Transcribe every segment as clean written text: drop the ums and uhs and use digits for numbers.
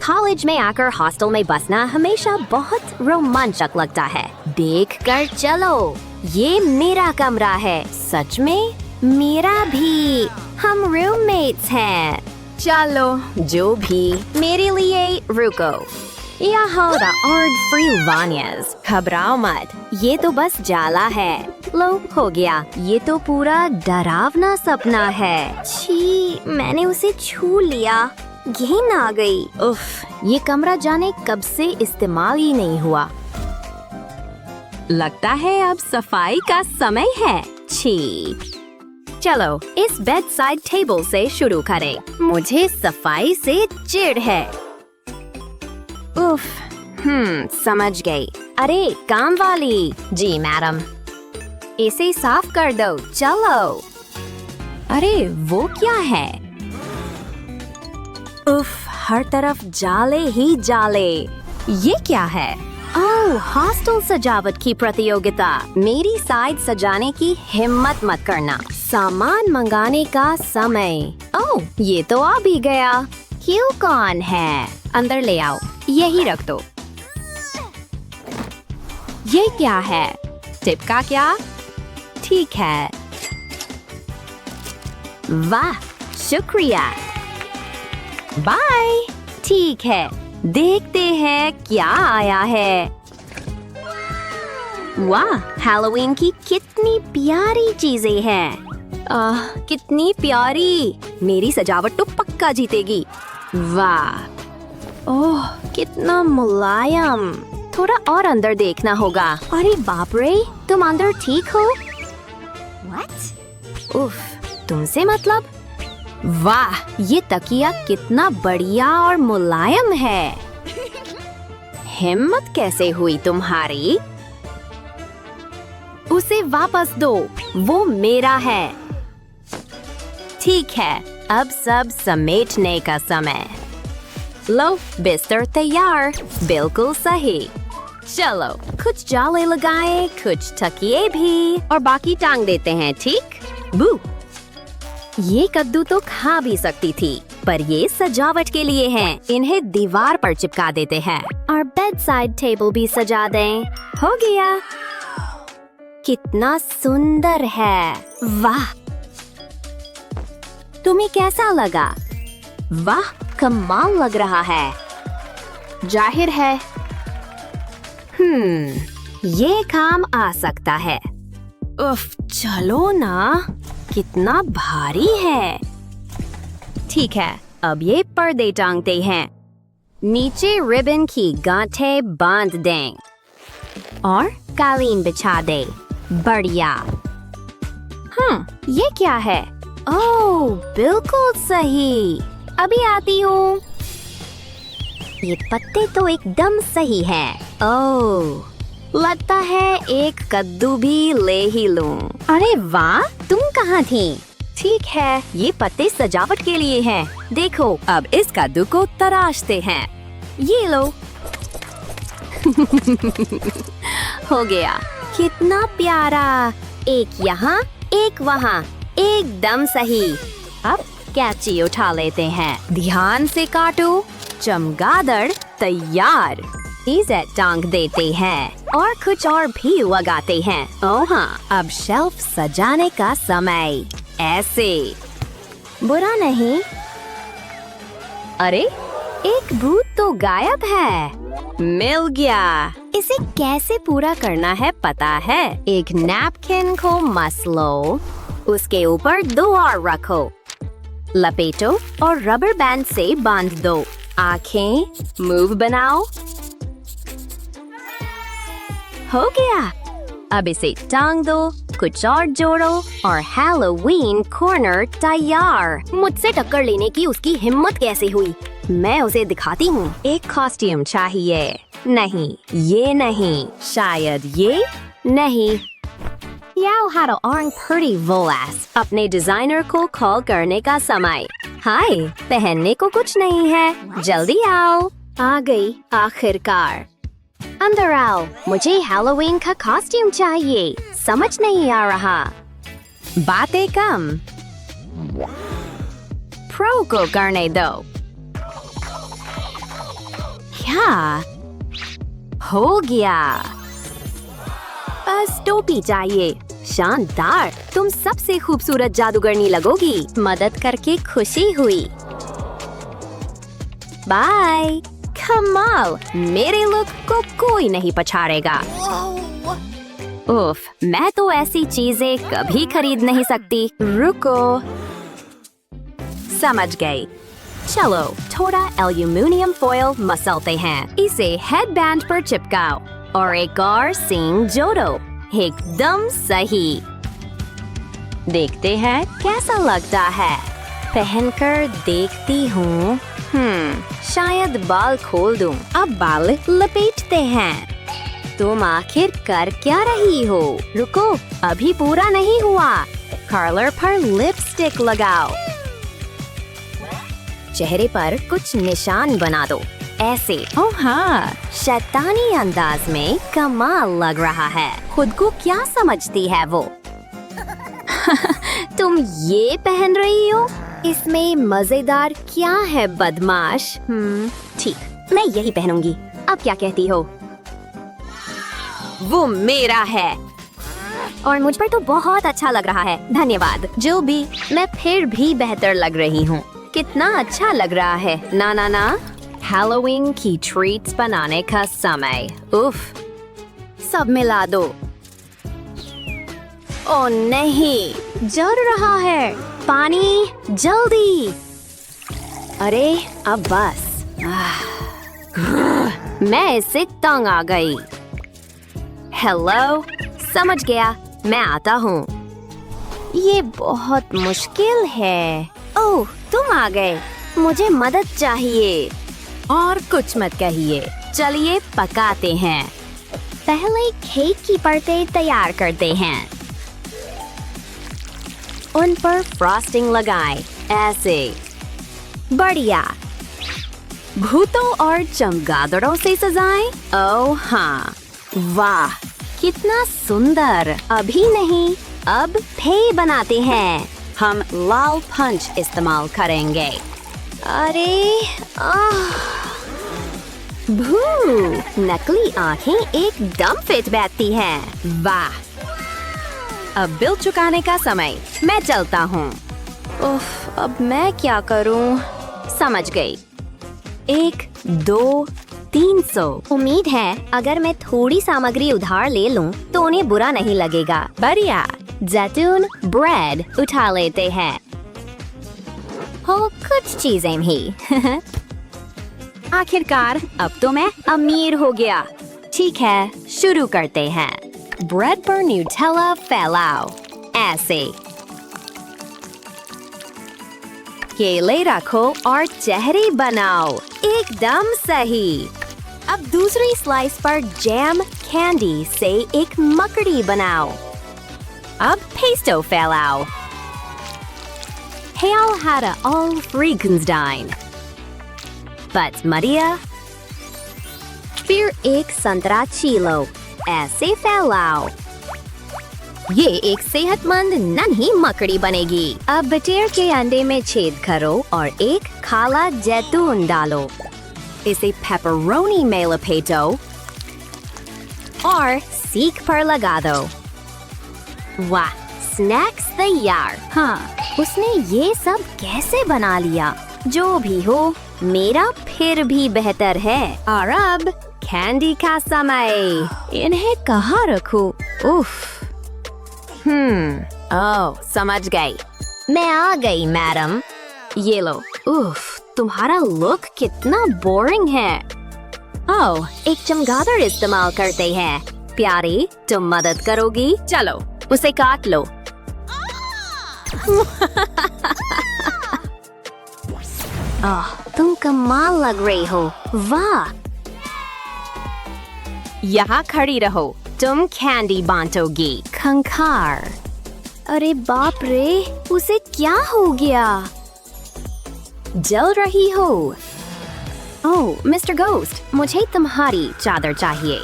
College में आकर hostel में बसना हमेशा बहुत रोमांचक लगता है। देखकर चलो, ये मेरा कमरा है। सच में मेरा भी। हम रूममेट्स हैं। चलो, जो भी, मेरे लिए रुको। यहाँ और फ्रीवानियस, घबराओ मत, ये तो बस जाला है। लो, हो गया। ये तो पूरा डरावना सपना है। छी, मैंने उसे छू लिया। घिन आ गई। उफ, ये कमरा जाने कब से इस्तेमाल ही नहीं हुआ। लगता है अब सफाई का समय है। छी। चलो, इस बेड साइड टेबल से शुरू करें। मुझे सफाई से चिढ़ है। उफ, समझ गई। अरे काम वाली जी मैडम, इसे साफ कर दो। चलो। अरे वो क्या है? उफ, हर तरफ जाले ही जाले। ये क्या है? ओह, हॉस्टल सजावट की प्रतियोगिता। मेरी साइड सजाने की हिम्मत मत करना। सामान मंगाने का समय। ओह, ये तो आ भी गया। क्यों कौन है? अंदर ले आओ, यही रख दो। ये क्या है? टिप का क्या? ठीक है। वाह, शुक्रिया। बाय। ठीक है, देखते हैं क्या आया है। वाह, हैलोवीन की कितनी प्यारी चीजें हैं। कितनी प्यारी। मेरी सजावट तो पक्का जीतेगी। वाह, ओह, कितना मुलायम। थोड़ा और अंदर देखना होगा। अरे बाप रे, तुम अंदर ठीक हो? What? उफ, तुमसे मतलब? वाह, ये तकिया कितना बढ़िया और मुलायम है। हिम्मत कैसे हुई तुम्हारी? उसे वापस दो, वो मेरा है। ठीक है, अब सब समेटने का समय। लो, बिस्तर तैयार। बिल्कुल सही। चलो, कुछ जाले लगाएं, कुछ तकिए भी, और बाकी टांग देते हैं। ठीक? बू, ये कद्दू तो खा भी सकती थी, पर ये सजावट के लिए हैं। इन्हें दीवार पर चिपका देते हैं और बेड साइड टेबल भी सजा दें। हो गया। कितना सुंदर है। वाह, तुम्हें कैसा लगा? वाह, कमाल लग रहा है। जाहिर है। ये काम आ सकता है। उफ, चलो ना, कितना भारी है। ठीक है, अब ये पर्दे टांगते हैं। नीचे रिबन की गांठें बांध दें और कालीन बिछा दें। बढ़िया। ये क्या है? ओह, बिल्कुल सही। अभी आती हूँ। ये पत्ते तो एकदम सही हैं। ओह, लगता है एक कद्दू भी ले ही लूं। अरे वाह, तुम कहाँ थी? ठीक है, ये पत्ते सजावट के लिए हैं। देखो, अब इस कद्दू को तराशते हैं। ये लो। हो गया। कितना प्यारा। एक यहाँ, एक वहाँ, एकदम सही। अब कैंची उठा लेते हैं। ध्यान से काटो। चमगादड़ तैयार। इसे टांग देते हैं और कुछ और भी लगाते हैं। ओह हाँ, अब शेल्फ सजाने का समय। ऐसे। बुरा नहीं। अरे, एक भूत तो गायब है। मिल गया। इसे कैसे पूरा करना है पता है? एक नैपकिन को मस लो, उसके ऊपर 2 और रखो, लपेटो और रबर बैंड से बांध दो। आंखें, मुंह बनाओ। हो गया। अब इसे टांग दो, कुछ और जोड़ो और हैलोवीन कॉर्नर तैयार। मुझसे टक्कर लेने की उसकी हिम्मत कैसे हुई? मैं उसे दिखाती हूँ। एक कॉस्ट्यूम चाहिए। नहीं, ये नहीं। शायद ये नहीं। Yow had a orange pretty volas. अपने डिजाइनर को कॉल करने का समय। हाय, पहनने को कुछ नहीं है, जल्दी आओ। आ गई आखिरकार। अंदर आओ, मुझे हैलोवीन का कॉस्ट्यूम चाहिए। समझ नहीं आ रहा। बातें कम, प्रो को करने दो। वाह, हो गया। बस टोपी चाहिए। शानदार, तुम सबसे खूबसूरत जादूगरनी लगोगी। मदद करके खुशी हुई। बाय। कमाल, मेरे लुक को कोई नहीं पछाड़ेगा। उफ, मैं तो ऐसी चीजें कभी खरीद नहीं सकती। रुको, समझ गई। चलो थोड़ा एल्यूमिनियम फॉयल मसलते हैं। इसे हेडबैंड पर चिपकाओ और एक और सींग जोड़ो। एकदम सही। देखते हैं कैसा लगता है। पहनकर देखती हूँ। शायद बाल खोल दूं। अब बाल लपेटते हैं। तुम आखिर कर क्या रही हो? रुको, अभी पूरा नहीं हुआ। कर्लर पर लिपस्टिक लगाओ। चेहरे पर कुछ निशान बना दो, ऐसे। ओह हाँ, शैतानी अंदाज में कमाल लग रहा है। खुद को क्या समझती है वो? तुम ये पहन रही हो? इसमें मजेदार क्या है बदमाश? ठीक, मैं यही पहनूंगी। अब क्या कहती हो? वो मेरा है और मुझ पर तो बहुत अच्छा लग रहा है। धन्यवाद। जो भी, मैं फिर भी बेहतर लग रही हूँ। कितना अच्छा लग रहा है। ना ना ना, हैलोवीन की ट्रीट्स बनाने का समय। उफ, सब मिला दो। ओ नहीं, जल रहा है। पानी, जल्दी। अरे अब बस। मैं इससे तंग आ गई। हेलो, समझ गया, मैं आता हूँ। ये बहुत मुश्किल है। ओह, तुम आ गए। मुझे मदद चाहिए। और कुछ मत कहिए। चलिए पकाते हैं। पहले केक की परतें तैयार करते हैं। उन पर फ्रॉस्टिंग लगाएं, ऐसे। बढ़िया। भूतों और चमगादड़ों से सजाएं। ओह हाँ, वाह, कितना सुंदर। अभी नहीं, अब फे बनाते हैं। हम लाल पंच इस्तेमाल करेंगे। अरे भू, नकली आंखें एकदम फिट बैठती हैं। वाह, अब बिल चुकाने का समय। मैं चलता हूँ। उफ, अब मैं क्या करूँ? समझ गई। 1, 2, 300। उम्मीद है अगर मैं थोड़ी सामग्री उधार ले लूँ तो उन्हें बुरा नहीं लगेगा। बढ़िया। जैतून ब्रेड उठा लेते हैं। हो कुछ चीजें भी। आखिरकार अब तो मैं अमीर हो गया। ठीक है, शुरू करते हैं। ब्रेड पर न्यूटेला फैलाओ, ऐसे। केले रखो और चेहरे बनाओ। एकदम सही। अब दूसरी स्लाइस पर जैम कैंडी से एक मकड़ी बनाओ। अब pesto फैलाओ। Hail had all Freakenstein. But Maria, फिर एक संतरा छीलो, ऐसे फैलाओ। ये एक सेहतमंद नन्ही मकड़ी बनेगी। अब बटेर के अंडे में छेद करो और एक काला जैतून डालो। इसे पेपरोनी में लपेटो और सीख पर लगा दो। वाह, स्नैक्स तैयार। हाँ, उसने ये सब कैसे बना लिया? जो भी हो, मेरा फिर भी बेहतर है। और अब कैंडी का समय। इन्हें कहाँ रखूं? उफ। ओह, समझ गई। मैं आ गई मैडम। ये लो। उफ, तुम्हारा लुक कितना बोरिंग है। ओह, एक चमगादड़ इस्तेमाल करते हैं। प्यारी, तुम मदद करोगी? चलो, उसे काट लो। तुम कमाल लग रही हो। वाह। यहाँ खड़ी रहो, तुम कैंडी बांटोगी। खंखार। अरे बाप रे, उसे क्या हो गया? जल रही हो। ओह मिस्टर घोस्ट, मुझे तुम्हारी चादर चाहिए।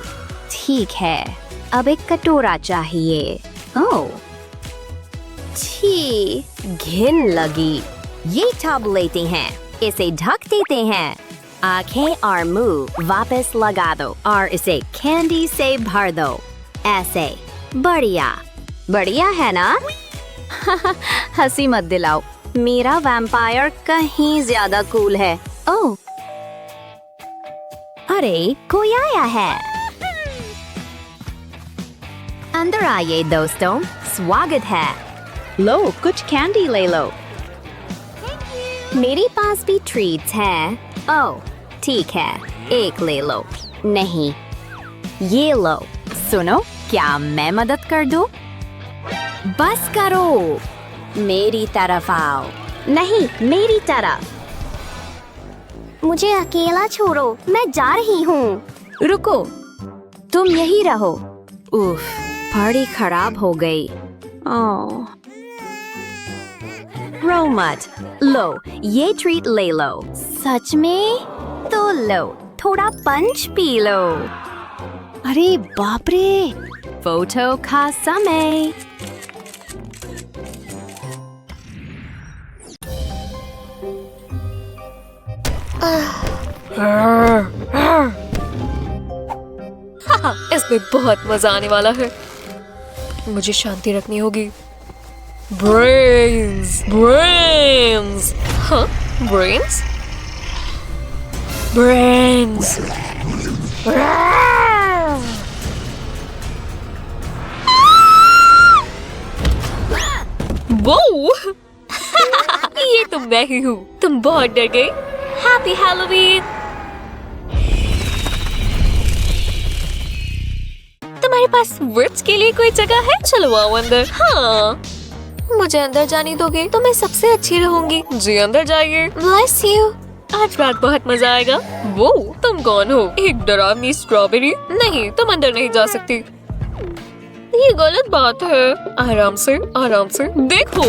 ठीक है, अब एक कटोरा चाहिए। ओह छी, घिन लगी। ये टब लेते हैं, इसे ढक देते हैं। आंखें और मुंह वापस लगा दो और इसे कैंडी से भर दो। ऐसे। बढ़िया। बढ़िया है ना? हंसी मत दिलाओ। मेरा वैम्पायर कहीं ज्यादा कूल है। ओह, अरे कोई आया है। अंदर आइए दोस्तों, स्वागत है। लो, कुछ कैंडी ले लो। मेरे पास भी ट्रीट्स हैं। ओह, ठीक है, एक ले लो। नहीं, ये लो। सुनो, क्या मैं मदद कर दूं? बस करो, मेरी तरफ आओ। नहीं, मेरी तरफ। मुझे अकेला छोड़ो, मैं जा रही हूँ। रुको, तुम यही रहो। उफ, पार्टी खराब हो गई। ओह, रो मत। लो, ये ट्रीट ले लो। सच में? तो लो, थोड़ा पंच पी लो। अरे बाप रे, फोटो का समय। इसमें बहुत मजा आने वाला है। मुझे शांति रखनी होगी। ब्रेन्स, ब्रेन्स, हाँ, ब्रेन्स, ब्रेन्स। वो ये तो मैं ही हूँ। तुम बहुत डर गई। Happy Halloween. तुम्हारे पास विट्स के लिए कोई जगह है? चलो आओ अंदर। हाँ, मुझे अंदर जाने दोगे तो मैं सबसे अच्छी रहूंगी। जी अंदर जाइए। Bless you. आज रात बहुत मजा आएगा। वो तुम कौन हो? एक डरावनी स्ट्रॉबेरी? नहीं, तुम अंदर नहीं जा सकती। ये गलत बात है। आराम से, आराम से। देखो,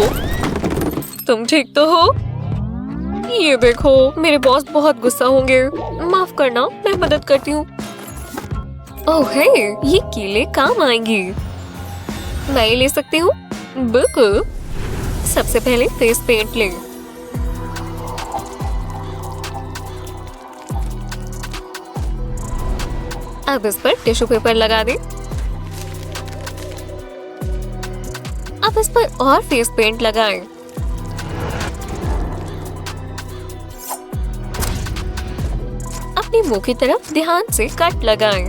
तुम ठीक तो हो? ये देखो, मेरे बॉस बहुत गुस्सा होंगे। माफ करना, मैं मदद करती हूँ। ओह हे, ये कीले काम आएंगी। मैं ये ले सकती हूँ? बिल्कुल। सबसे पहले फेस पेंट ले। अब इस पर टिश्यू पेपर लगा दे। अब इस पर और फेस पेंट लगाएं। अपने मुंह की तरफ ध्यान से कट लगाएं।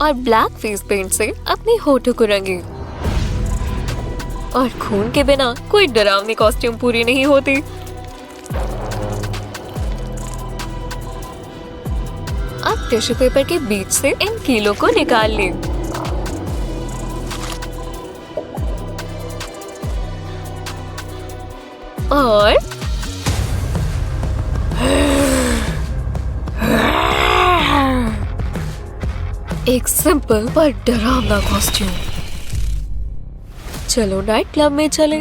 और ब्लैक फेस पेंट से अपने होठों को रंगें। और खून के बिना कोई डरावनी कॉस्ट्यूम पूरी नहीं होती। अब टिश्यू पेपर के बीच से इन कीलों को निकाल लें। और एक सिंपल पर डरावना कॉस्ट्यूम। चलो नाइट क्लब में चले।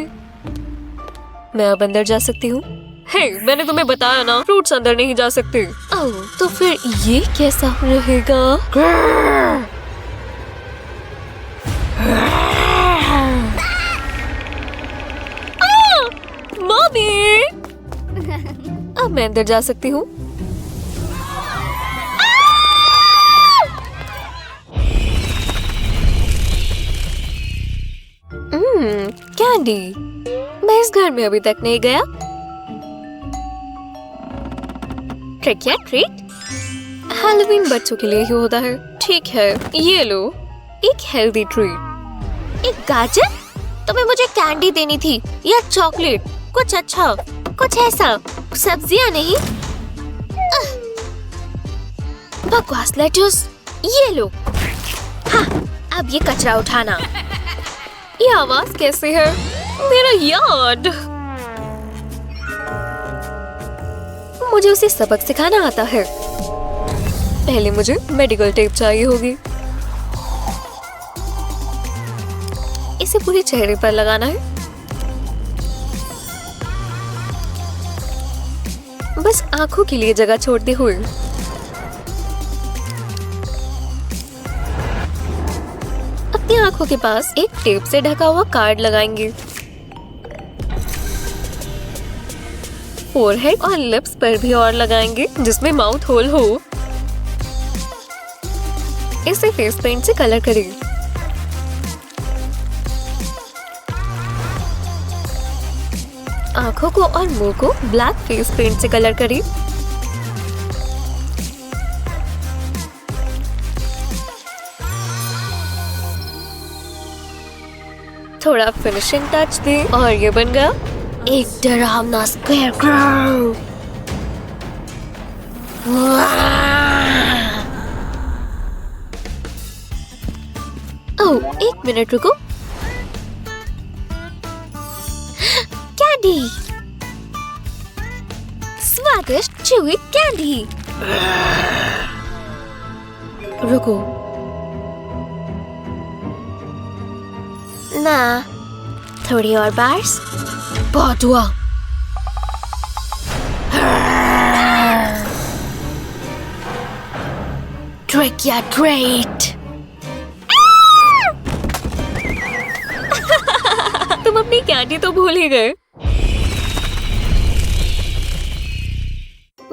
मैं अब अंदर जा सकती हूँ? हे, मैंने तुम्हें बताया ना, फ्रूट्स अंदर नहीं जा सकते। ओह, तो फिर ये कैसा रहेगा? मम्मी! अब मैं अंदर जा सकती हूँ? कैंडी। मैं इस घर में अभी तक नहीं गया। ट्रिक या ट्रीट? हैलोवीन बच्चों के लिए ही होता है। ठीक है, ये लो, एक हेल्दी ट्रीट। एक गाजर? तुम्हें मुझे कैंडी देनी थी या चॉकलेट? कुछ अच्छा, कुछ ऐसा। सब्जियां नहीं। बकवास लेट्यूस। ये लो। हाँ, अब ये कचरा उठाना। ये आवाज कैसे है? मेरा यार्ड। मुझे उसे सबक सिखाना आता है। पहले मुझे मेडिकल टेप चाहिए होगी। इसे पूरे चेहरे पर लगाना है। बस आंखों के लिए जगह छोड़ते हुए। अपनी आंखों के पास एक टेप से ढका हुआ कार्ड लगाएंगे। फोरहेड और लिप्स पर भी और लगाएंगे जिसमें माउथ होल हो। इसे फेस पेंट से कलर करें। आंखों को और मुंह को ब्लैक फेस पेंट से कलर करें। थोड़ा फिनिशिंग टच दें और ये बन गया एक डरावना स्केयरक्रो। ओह, 1 मिनट रुको। कैंडी, स्वादिष्ट च्यूई कैंडी। रुको ना, थोड़ी और बार्स। बहुत हुआ। ट्रिक या ट्रीट। तुम अपनी कैंडी तो भूल ही गए।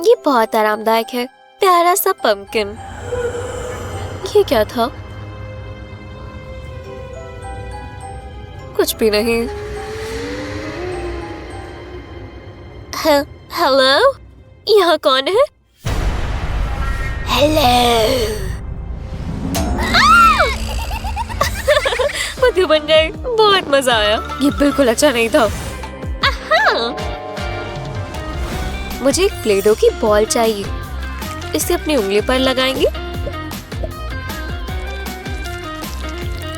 ये बहुत आरामदायक है, प्यारा सा पंपकिन। ये क्या था? कुछ भी नहीं। हेलो, यहाँ कौन है? हेलो। बुद्धू बन गए, बहुत मजा आया। ये बिल्कुल अच्छा नहीं था। मुझे एक प्ले-डो की बॉल चाहिए। इसे अपनी उंगली पर लगाएंगे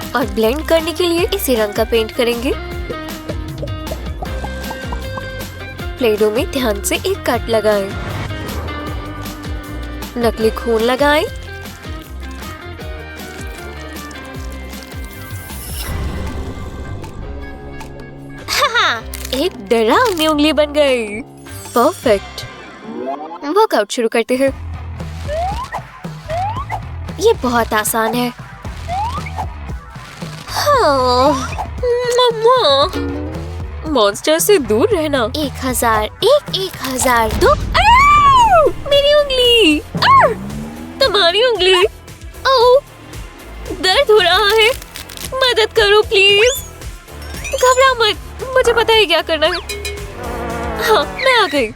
और ब्लेंड करने के लिए इसी रंग का पेंट करेंगे। प्ले-डो में ध्यान से एक कट लगाएं। नकली खून लगाएं। एक डरावनी उंगली बन गई। परफेक्ट। वर्कआउट शुरू करते हैं। ये बहुत आसान है। मम्मा, मॉन्स्टर से दूर रहना। 1000, 1002। मेरी उंगली। तुम्हारी उंगली। ओह, दर्द हो रहा है। मदद करो प्लीज। घबरा मत, मुझे पता है क्या करना है। हाँ, मैं आ गई।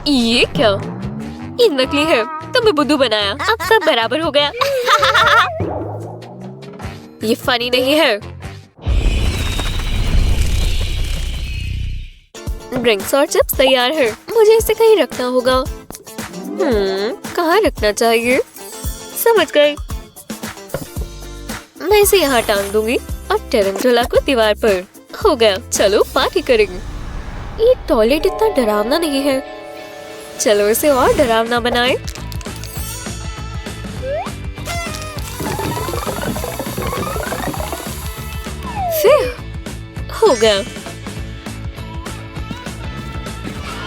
ये क्या? ये नकली है। तुम्हें बुद्धू बनाया। अब सब बराबर हो गया। ये फनी नहीं है। ड्रिंक्स और चिप्स तैयार है। मुझे इसे कहीं रखना होगा। कहाँ रखना चाहिए? समझ गई। मैं इसे यहाँ टांग दूंगी और टेरेंटुला को दीवार पर। हो गया। चलो पार्टी करेंगे। ये टॉयलेट इतना डरावना नहीं है। चलो इसे और डरावना बनाएं। फिर हो गया।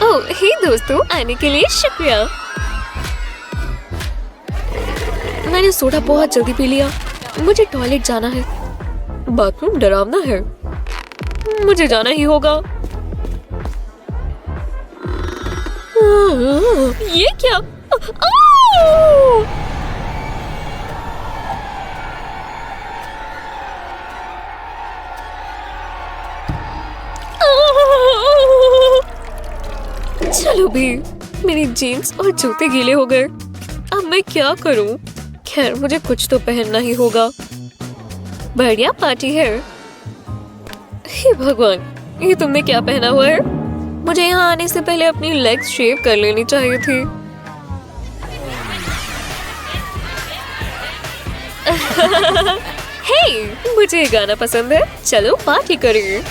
ओह, हे दोस्तों, आने के लिए शुक्रिया। मैंने सोडा बहुत जल्दी पी लिया। मुझे टॉयलेट जाना है। बाथरूम डरावना है। मुझे जाना ही होगा। ये क्या? चलो भी, मेरी जीन्स और जूते गीले हो गए। अब मैं क्या करूं? खैर, मुझे कुछ तो पहनना ही होगा। बढ़िया पार्टी है। हे भगवान, ये तुमने क्या पहना हुआ है? मुझे यहाँ आने से पहले अपनी लेग्स शेव कर लेनी चाहिए थी। हे, मुझे ये गाना पसंद है। चलो पार्टी करें।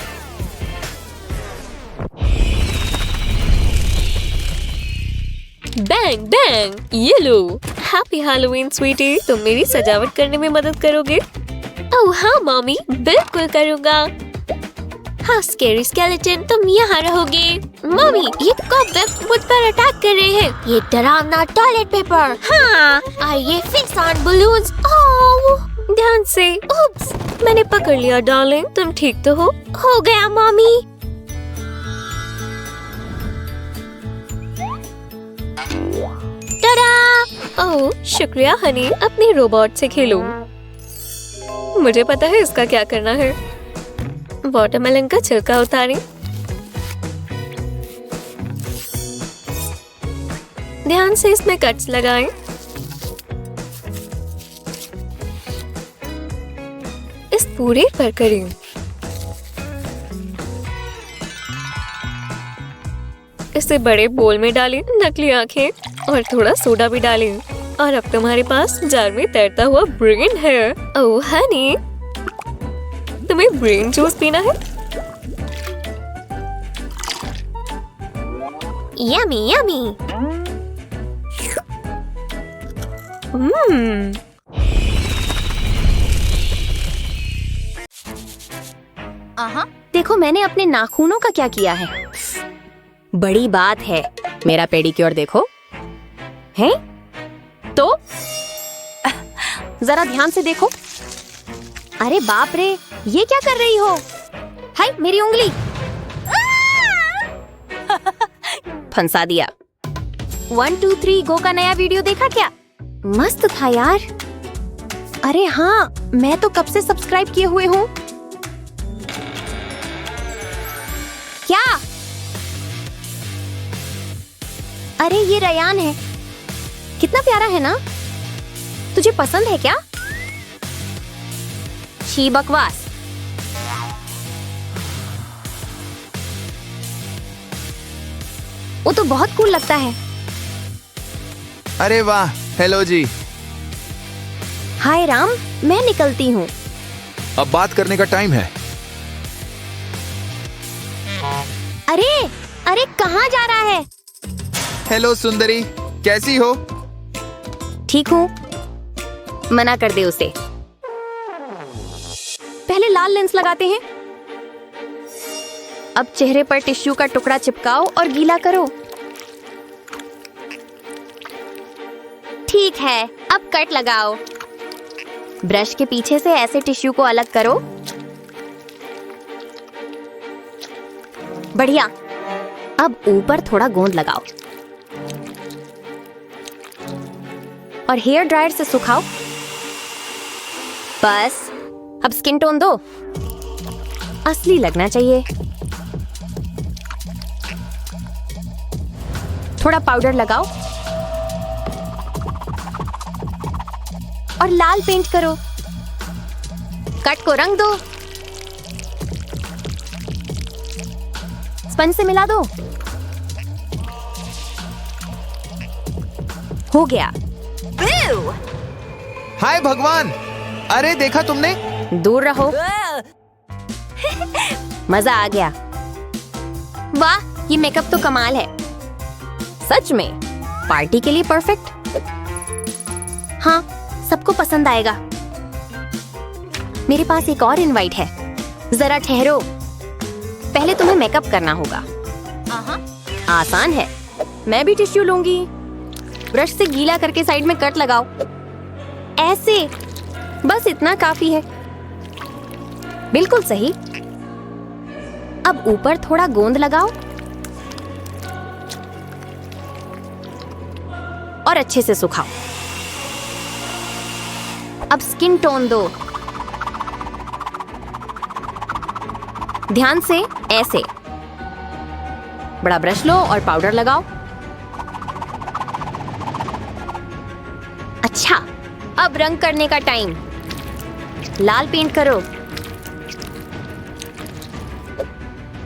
बैंग बैंग, ये लो। Happy Halloween Sweety. तुम मेरी सजावट करने में मदद करोगे? ओह हाँ मम्मी, बिल्कुल करूँगा। हाँ स्केरी स्केलेटन, तुम यहाँ रहोगे। मम्मी, ये कॉबवेब मुझ पर अटैक कर रहे हैं। ये डरावना टॉयलेट पेपर। हाँ, और ये फिश ऑन बलून्स। ओह, ध्यान से। उप्स, मैंने पकड़ लिया डार्लिंग। तुम ठीक तो हो? हो गया मम्मी। टाडा! ओह शुक्रिया हनी, अपने रोबोट से खेलो। मुझे पता है इसका क्या करना है। वाटरमेलन का छिलका उतारें। ध्यान से इसमें कट्स लगाएं। इस पूरे पर करें। इसे बड़े बोल में डालें, नकली आंखें और थोड़ा सोडा भी डालें। और अब तुम्हारे पास जार में तैरता हुआ ब्रेन है। ओह हनी, तुम्हें ब्रेन जूस पीना है? Yummy yummy. देखो मैंने अपने नाखूनों का क्या किया है। बड़ी बात है। मेरा पेडिक्योर देखो। हैं? तो जरा ध्यान से देखो। अरे बाप रे, ये क्या कर रही हो? हाय मेरी उंगली। फंसा दिया। 1 2 3 गो का नया वीडियो देखा क्या? मस्त था यार। अरे हाँ, मैं तो कब से सब्सक्राइब किए हुए हूँ। क्या? अरे ये रयान है। कितना प्यारा है ना? तुझे पसंद है क्या? छी बकवास। वो तो बहुत कूल लगता है। अरे वाह, हेलो जी। हाय राम, मैं निकलती हूँ। अब बात करने का टाइम है। अरे अरे कहाँ जा रहा है? हेलो सुंदरी, कैसी हो? ठीक हूँ। मना कर दे उसे। पहले लाल लेंस लगाते हैं। अब चेहरे पर टिश्यू का टुकड़ा चिपकाओ और गीला करो। ठीक है, अब कट लगाओ। ब्रश के पीछे से ऐसे टिश्यू को अलग करो। बढ़िया। अब ऊपर थोड़ा गोंद लगाओ और हेयर ड्रायर से सुखाओ। बस अब स्किन टोन दो। असली लगना चाहिए। थोड़ा पाउडर लगाओ और लाल पेंट करो। कट को रंग दो। स्पंज से मिला दो। हो गया। हाय भगवान, अरे देखा तुमने? दूर रहो। मजा आ गया। वाह, ये मेकअप तो कमाल है। सच में पार्टी के लिए परफेक्ट। हाँ, सबको पसंद आएगा। मेरे पास एक और इनवाइट है। जरा ठहरो, पहले तुम्हें मेकअप करना होगा। आसान है। मैं भी टिश्यू लूंगी। ब्रश से गीला करके साइड में कट लगाओ। ऐसे, बस इतना काफी है। बिल्कुल सही। अब ऊपर थोड़ा गोंद लगाओ और अच्छे से सुखाओ। अब स्किन टोन दो। ध्यान से, ऐसे। बड़ा ब्रश लो और पाउडर लगाओ। अच्छा, अब रंग करने का टाइम। लाल पेंट करो।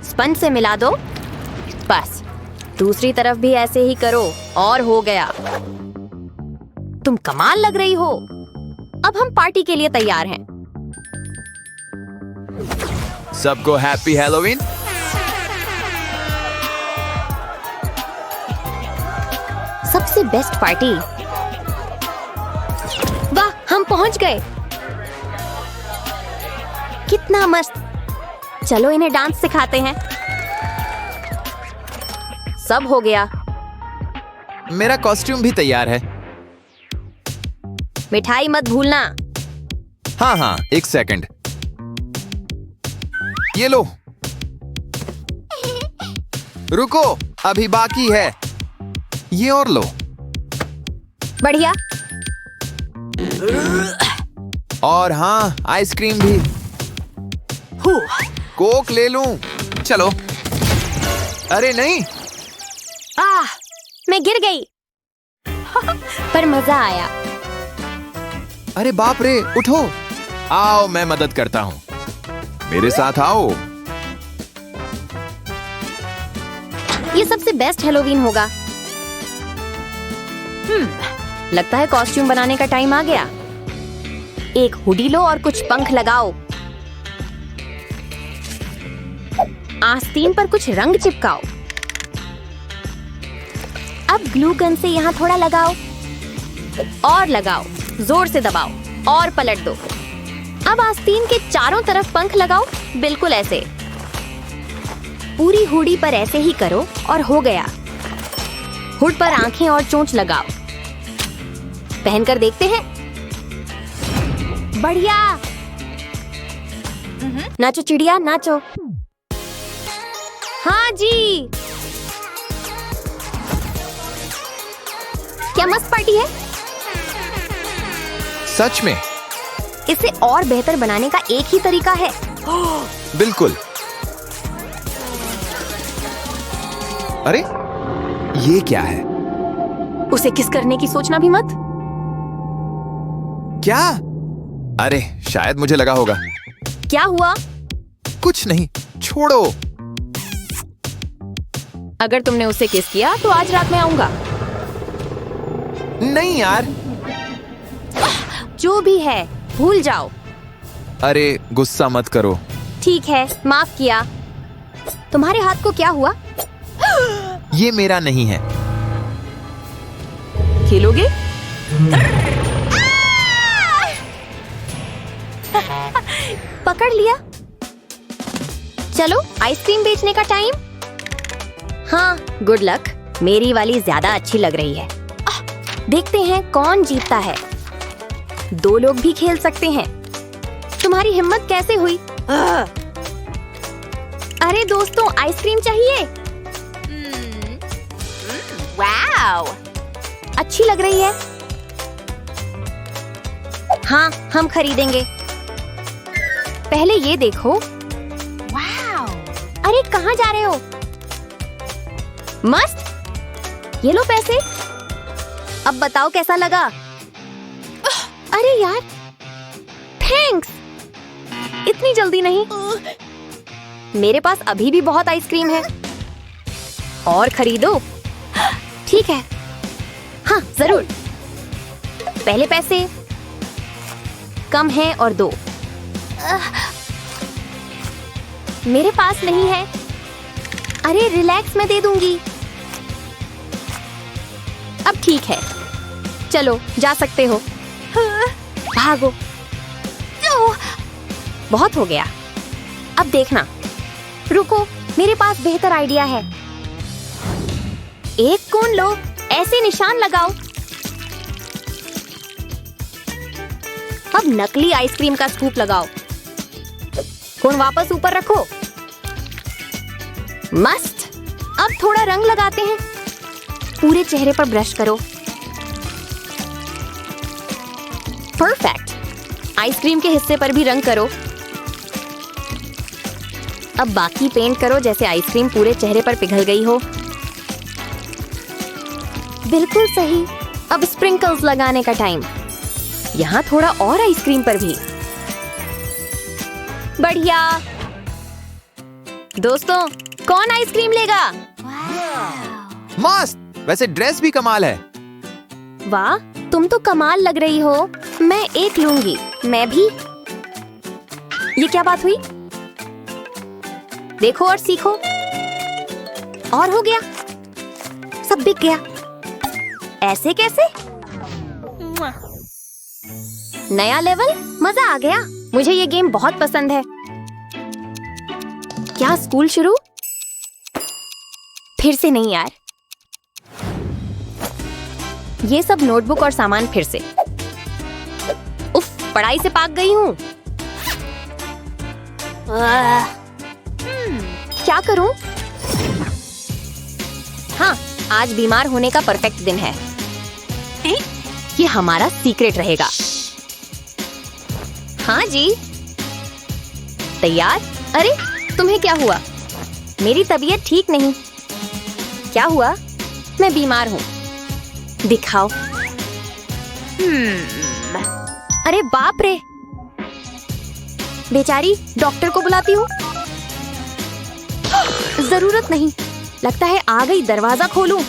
स्पंज से मिला दो। बस दूसरी तरफ भी ऐसे ही करो और हो गया। तुम कमाल लग रही हो। अब हम पार्टी के लिए तैयार हैं। सबको हैप्पी हैलोवीन। सबसे बेस्ट पार्टी। वाह, हम पहुंच गए। कितना मस्त। चलो इन्हें डांस सिखाते हैं। सब हो गया। मेरा कॉस्ट्यूम भी तैयार है। मिठाई मत भूलना। हाँ हाँ, एक सेकंड। ये लो। रुको, अभी बाकी है। ये और लो। बढ़िया। और हाँ, आइसक्रीम भी। कोक ले लूं? चलो। अरे नहीं। मैं गिर गई। पर मजा आया। अरे बाप रे, उठो। आओ, मैं मदद करता हूँ। मेरे साथ आओ। ये सबसे बेस्ट हैलोवीन होगा। लगता है कॉस्ट्यूम बनाने का टाइम आ गया। एक हुडी लो और कुछ पंख लगाओ। आस्तीन पर कुछ रंग चिपकाओ। अब ग्लू गन से यहाँ थोड़ा लगाओ और लगाओ, जोर से दबाओ और पलट दो। अब आस्तीन के चारों तरफ पंख लगाओ, बिल्कुल ऐसे। पूरी हुडी पर ऐसे ही करो और हो गया। हुड पर आंखें और चोंच लगाओ। पहनकर देखते हैं। बढ़िया। नाचो चिड़िया, नाचो। हाँ जी। क्या मस्त पार्टी है। सच में। इसे और बेहतर बनाने का एक ही तरीका है। बिल्कुल। अरे ये क्या है? उसे किस करने की सोचना भी मत। क्या? अरे शायद मुझे लगा होगा। क्या हुआ? कुछ नहीं, छोड़ो। अगर तुमने उसे किस किया तो आज रात में आऊंगा। नहीं यार। जो भी है, भूल जाओ। अरे गुस्सा मत करो। ठीक है, माफ किया। तुम्हारे हाथ को क्या हुआ? ये मेरा नहीं है। खेलोगे? पकड़ लिया। चलो, आइसक्रीम बेचने का टाइम। हाँ, गुड लक। मेरी वाली ज्यादा अच्छी लग रही है। देखते हैं कौन जीतता है। 2 लोग भी खेल सकते हैं। तुम्हारी हिम्मत कैसे हुई? अरे दोस्तों, आइसक्रीम चाहिए? वाओ, अच्छी लग रही है। हाँ, हम खरीदेंगे। पहले ये देखो। वाओ, अरे कहाँ जा रहे हो? मस्त। ये लो पैसे। अब बताओ कैसा लगा? अरे यार, थैंक्स। इतनी जल्दी नहीं। मेरे पास अभी भी बहुत आइसक्रीम है। और खरीदो। ठीक है। हाँ, जरूर। पहले पैसे कम है और दो। मेरे पास नहीं है। अरे रिलैक्स, मैं दे दूंगी। अब ठीक है, चलो जा सकते हो। भागो। बहुत हो गया। अब देखना। रुको, मेरे पास बेहतर आइडिया है। एक कोन लो, ऐसे निशान लगाओ। अब नकली आइसक्रीम का स्कूप लगाओ। कोन वापस ऊपर रखो। मस्त। अब थोड़ा रंग लगाते हैं। पूरे चेहरे पर ब्रश करो। परफेक्ट। आइसक्रीम के हिस्से पर भी रंग करो। अब बाकी पेंट करो जैसे आइसक्रीम पूरे चेहरे पर पिघल गई हो। बिल्कुल सही। अब स्प्रिंकल्स लगाने का टाइम। यहाँ थोड़ा और आइसक्रीम पर भी। बढ़िया। दोस्तों, कौन आइसक्रीम लेगा? मस्त। वैसे ड्रेस भी कमाल है। वाह, तुम तो कमाल लग रही हो। मैं एक लूंगी। मैं भी। ये क्या बात हुई? देखो और सीखो। और हो गया। सब बिक गया। ऐसे कैसे? नया लेवल, मजा आ गया। मुझे ये गेम बहुत पसंद है। क्या स्कूल शुरू? फिर से नहीं यार। ये सब नोटबुक और सामान फिर से। उफ, पढ़ाई से पाक गई हूँ। क्या करूं? हाँ, आज बीमार होने का परफेक्ट दिन है। ये हमारा सीक्रेट रहेगा। हाँ जी। तैयार? अरे तुम्हें क्या हुआ? मेरी तबीयत ठीक नहीं। क्या हुआ? मैं बीमार हूँ। दिखाओ। अरे बाप रे, बेचारी, डॉक्टर को बुलाती हूँ। जरूरत नहीं, लगता है आ गई। दरवाजा खोलूं?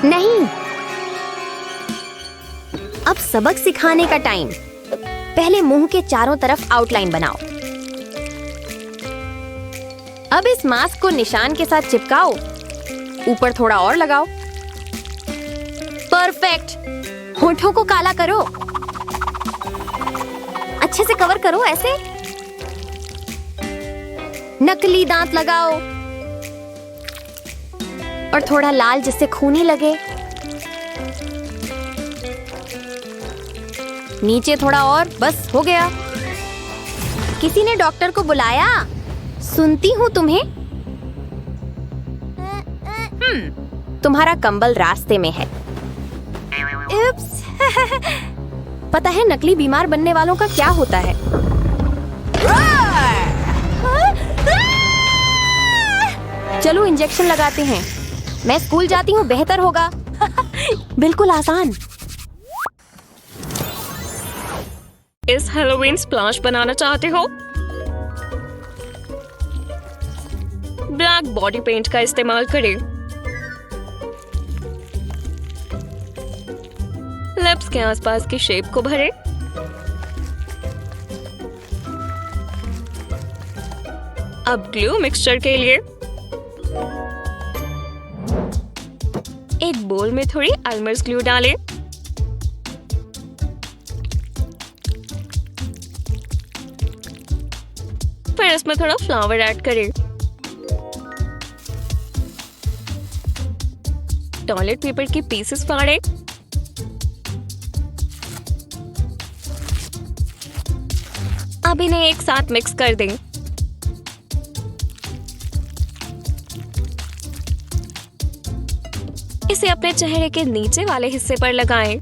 नहीं। अब सबक सिखाने का टाइम। पहले मुंह के चारों तरफ आउटलाइन बनाओ। अब इस मास्क को निशान के साथ चिपकाओ। ऊपर थोड़ा और लगाओ। परफेक्ट। होठों को काला करो। अच्छे से कवर करो ऐसे। नकली दांत लगाओ और थोड़ा लाल जिससे खूनी लगे। नीचे थोड़ा और, बस हो गया। किसी ने डॉक्टर को बुलाया? सुनती हूँ तुम्हें। तुम्हारा कंबल रास्ते में है। उप्स। पता है नकली बीमार बनने वालों का क्या होता है? चलो इंजेक्शन लगाते हैं। मैं स्कूल जाती हूँ, बेहतर होगा। बिल्कुल आसान। इस हैलोवीन स्प्लैश बनाना चाहते हो? ब्लैक बॉडी पेंट का इस्तेमाल करें। लिप्स के आसपास की शेप को भरें। अब ग्लू मिक्सचर के लिए एक बोल में थोड़ी एल्मर्स ग्लू डालें। फिर इसमें थोड़ा फ्लावर ऐड करें। टॉयलेट पेपर के पीसेस फाड़ें। अब इन्हें एक साथ मिक्स कर दें। इसे अपने चेहरे के नीचे वाले हिस्से पर लगाएं।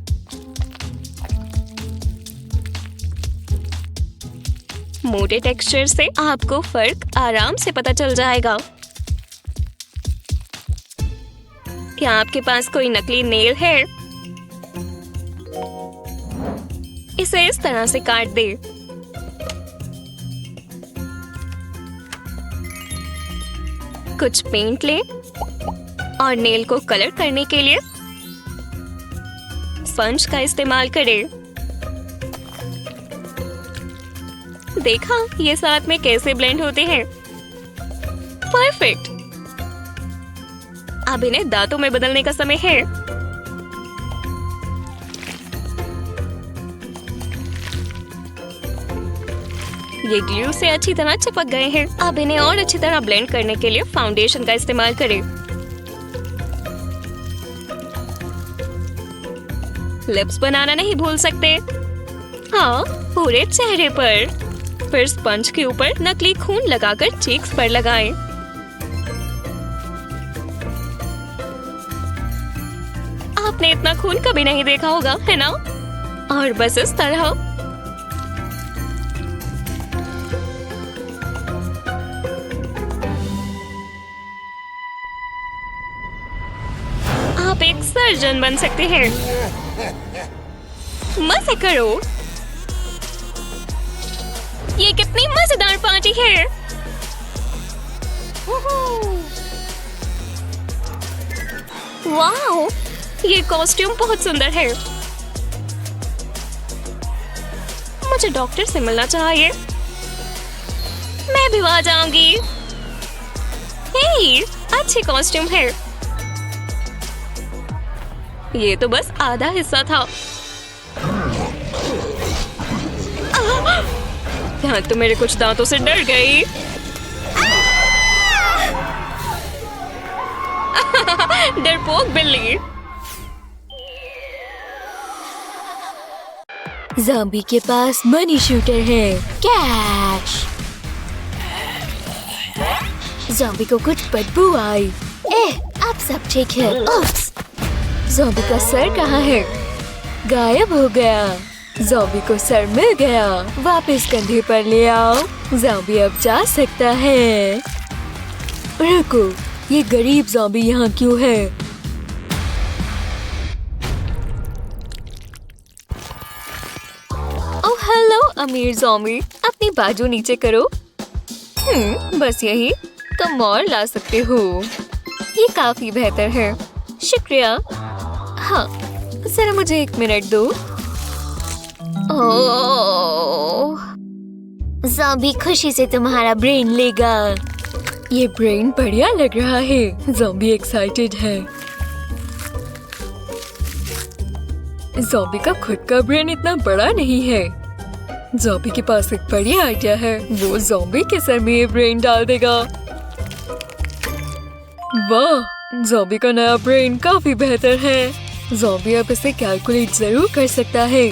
मोटे टेक्सचर से आपको फर्क आराम से पता चल जाएगा। क्या आपके पास कोई नकली नेल है? इसे इस तरह से काट दे। कुछ पेंट लें और नेल को कलर करने के लिए स्पंज का इस्तेमाल करें। देखा ये साथ में कैसे ब्लेंड होते हैं। परफेक्ट। अब इन्हें दांतों में बदलने का समय है। ये ग्लू से अच्छी तरह चिपक गए हैं। अब इन्हें और अच्छी तरह ब्लेंड करने के लिए फाउंडेशन का इस्तेमाल करें। लिप्स बनाना नहीं भूल सकते। हाँ, पूरे चेहरे पर। फिर स्पंज के ऊपर नकली खून लगाकर चीक्स पर लगाएं। आपने इतना खून कभी नहीं देखा होगा, है ना? और बस इस तरह। आप एक सर्जन बन सकते हैं। मजे करो। ये कितनी मजेदार पार्टी है। वाओ, ये कॉस्ट्यूम बहुत सुंदर है। मुझे डॉक्टर से मिलना चाहिए। मैं भी वहां जाऊंगी। हे, अच्छी कॉस्ट्यूम है। ये तो बस आधा हिस्सा था। हाँ, तो मेरे कुछ दांतों से डर गई। डरपोक बिल्ली। ज़ॉम्बी के पास मनी शूटर है। कैश। ज़ॉम्बी को कुछ बदबू आई। अब सब ठीक है। उप्स, ज़ॉम्बी का सर कहाँ है? गायब हो गया। ज़ॉम्बी को सर मिल गया। वापस कंधे पर ले आओ। ज़ॉम्बी अब जा सकता है। रुको, ये गरीब ज़ॉम्बी यहाँ क्यों है? ओह हेलो अमीर ज़ॉम्बी, अपनी बाजू नीचे करो। बस यही, तुम और ला सकते हो। ये काफी बेहतर है, शुक्रिया। हाँ, जरा मुझे 1 मिनट दो। ओह, ज़ॉम्बी खुशी से तुम्हारा ब्रेन लेगा। ये ब्रेन बढ़िया लग रहा है। ज़ॉम्बी एक्साइटेड है। ज़ॉम्बी का खुद का ब्रेन इतना बड़ा नहीं है। ज़ॉम्बी के पास एक बढ़िया आइडिया है। वो ज़ॉम्बी के सर में ये ब्रेन डाल देगा। वाह, ज़ॉम्बी का नया ब्रेन काफी बेहतर है। ज़ॉम्बी अब इसे कैलकुलेट जरूर कर सकता है।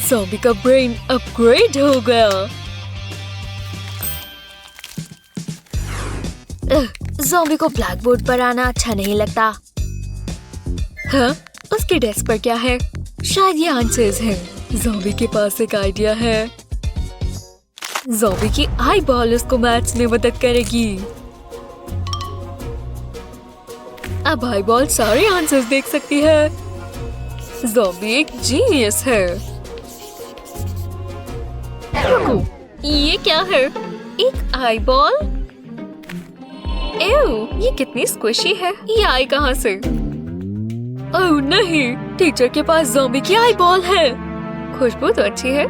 ज़ॉम्बी का ब्रेन अपग्रेड हो गया। ज़ॉम्बी को ब्लैक बोर्ड पर आना अच्छा नहीं लगता। हाँ, उसके डेस्क पर क्या है? शायद ये आंसर्स हैं। ज़ॉम्बी के पास एक आइडिया है। ज़ॉम्बी की आई बॉल उसको मैथ्स में मदद करेगी। अब आई बॉल सारे आंसर्स देख सकती है। ज़ॉम्बी एक जीनियस है। ये क्या है? एक आई बॉल? एव, ये कितनी स्क्विशी है। ये आई कहाँ से? ओह नहीं, टीचर के पास ज़ॉम्बी की आई बॉल है। खुशबू तो अच्छी है।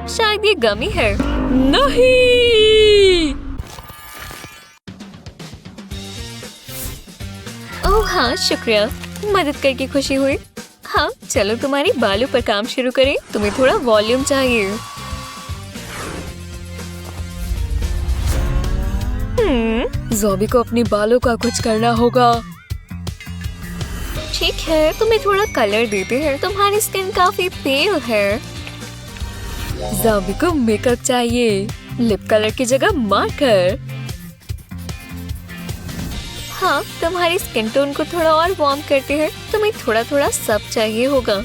शायद ये गमी है। नहीं। ओह हाँ, शुक्रिया, मदद करके खुशी हुई। हाँ, चलो तुम्हारी बालों पर काम शुरू करें। तुम्हें थोड़ा वॉल्यूम चाहिए। ज़ॉम्बी को अपने बालों का कुछ करना होगा। ठीक है, तुम्हें थोड़ा कलर देते हैं। तुम्हारी स्किन काफी पेल है। ज़ॉम्बी को मेकअप चाहिए। लिप कलर की जगह मार्कर। हाँ, तुम्हारी स्किन टोन को थोड़ा और वार्म करते हैं। तुम्हें थोड़ा थोड़ा सब चाहिए होगा।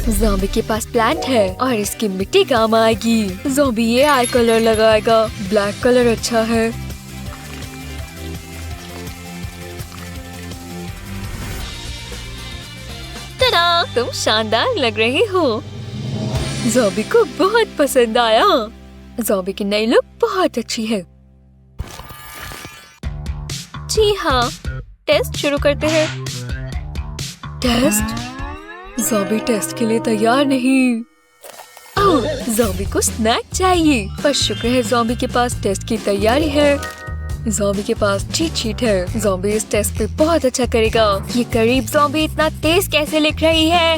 ज़ॉम्बी के पास प्लांट है और इसकी मिट्टी काम आएगी। ज़ॉम्बी ये आई कलर लगाएगा। ब्लैक कलर अच्छा है। tada! तुम शानदार लग रही हो। ज़ॉम्बी को बहुत पसंद आया। ज़ॉम्बी की नई लुक बहुत अच्छी है। जी हाँ, टेस्ट शुरू करते हैं। टेस्ट? ज़ॉम्बी टेस्ट के लिए तैयार नहीं। ओह, ज़ॉम्बी को स्नैक चाहिए। पर शुक्र है ज़ॉम्बी के पास टेस्ट की तैयारी है। ज़ॉम्बी के पास चीट शीट है। ज़ॉम्बी इस टेस्ट पे बहुत अच्छा करेगा। ये करीब ज़ॉम्बी इतना तेज कैसे लिख रही है?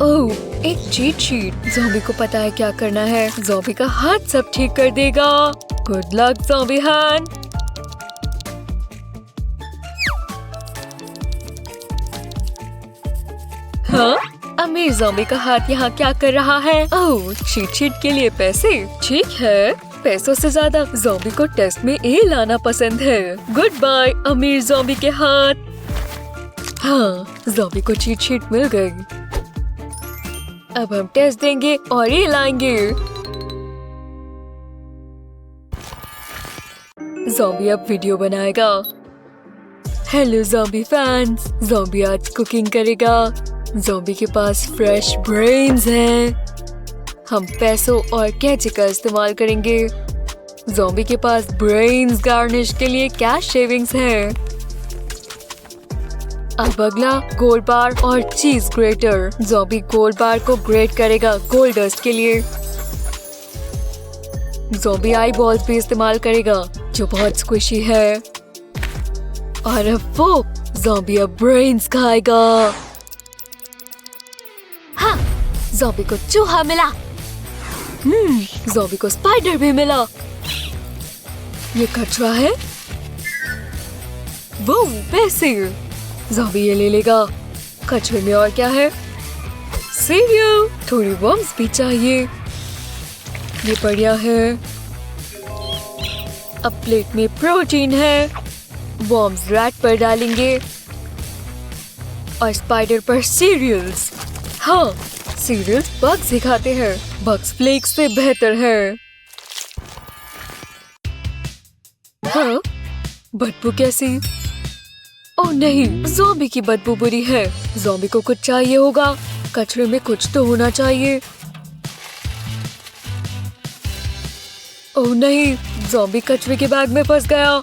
ओह, एक चीट शीट। ज़ॉम्बी को पता है क्या करना है। ज़ॉम्बी का हाथ सब ठीक कर देगा। Good luck zombie hand. हाँ, अमीर ज़ॉम्बी का हाथ यहाँ क्या कर रहा है? ओह, चीट शीट के लिए पैसे। ठीक है, पैसों से ज्यादा ज़ॉम्बी को टेस्ट में ए लाना पसंद है। गुड बाय अमीर ज़ॉम्बी के हाथ। हाँ, ज़ॉम्बी को चीट शीट मिल गई। अब हम टेस्ट देंगे और ए लाएंगे। ज़ॉम्बी अब वीडियो बनाएगा। हेलो ज़ॉम्बी फैंस, ज़ॉम्बी आज कुकिंग करेगा। ज़ॉम्बी के पास फ्रेश ब्रेन्स हैं। हम पैसों और कैंची का इस्तेमाल करेंगे। ज़ॉम्बी के पास ब्रेन्स गार्निश के लिए कैश शेविंग्स है। अब अगला गोल्ड बार और चीज ग्रेटर। ज़ॉम्बी गोल्ड बार को ग्रेट करेगा गोल्ड डस्ट के लिए। ज़ॉम्बी आई बॉल्स भी इस्तेमाल करेगा जो बहुत स्क्विशी है। और अब वो ज़ॉम्बी अब ब्रेन्स खाएगा। हाँ, ज़ॉम्बी को चूहा मिला। ज़ॉम्बी को स्पाइडर भी मिला। ये कचरा है। वो पैसे। ज़ॉम्बी ये ले लेगा। कचरे में और क्या है? सीरियल। थोड़ी वर्म्स भी चाहिए। ये बढ़िया है। अब प्लेट में प्रोटीन है। वॉर्म्स रैट पर डालेंगे और स्पाइडर पर सीरियल्स। हाँ, सीरियल्स बग्स ही खाते हैं। बग्स फ्लेक्स से बेहतर है। हाँ, बदबू कैसी? ओह नहीं, ज़ॉम्बी की बदबू बुरी है। ज़ॉम्बी को कुछ चाहिए होगा। कचरे में कुछ तो होना चाहिए। ओह नहीं, ज़ॉम्बी कचरे के बैग में फंस गया।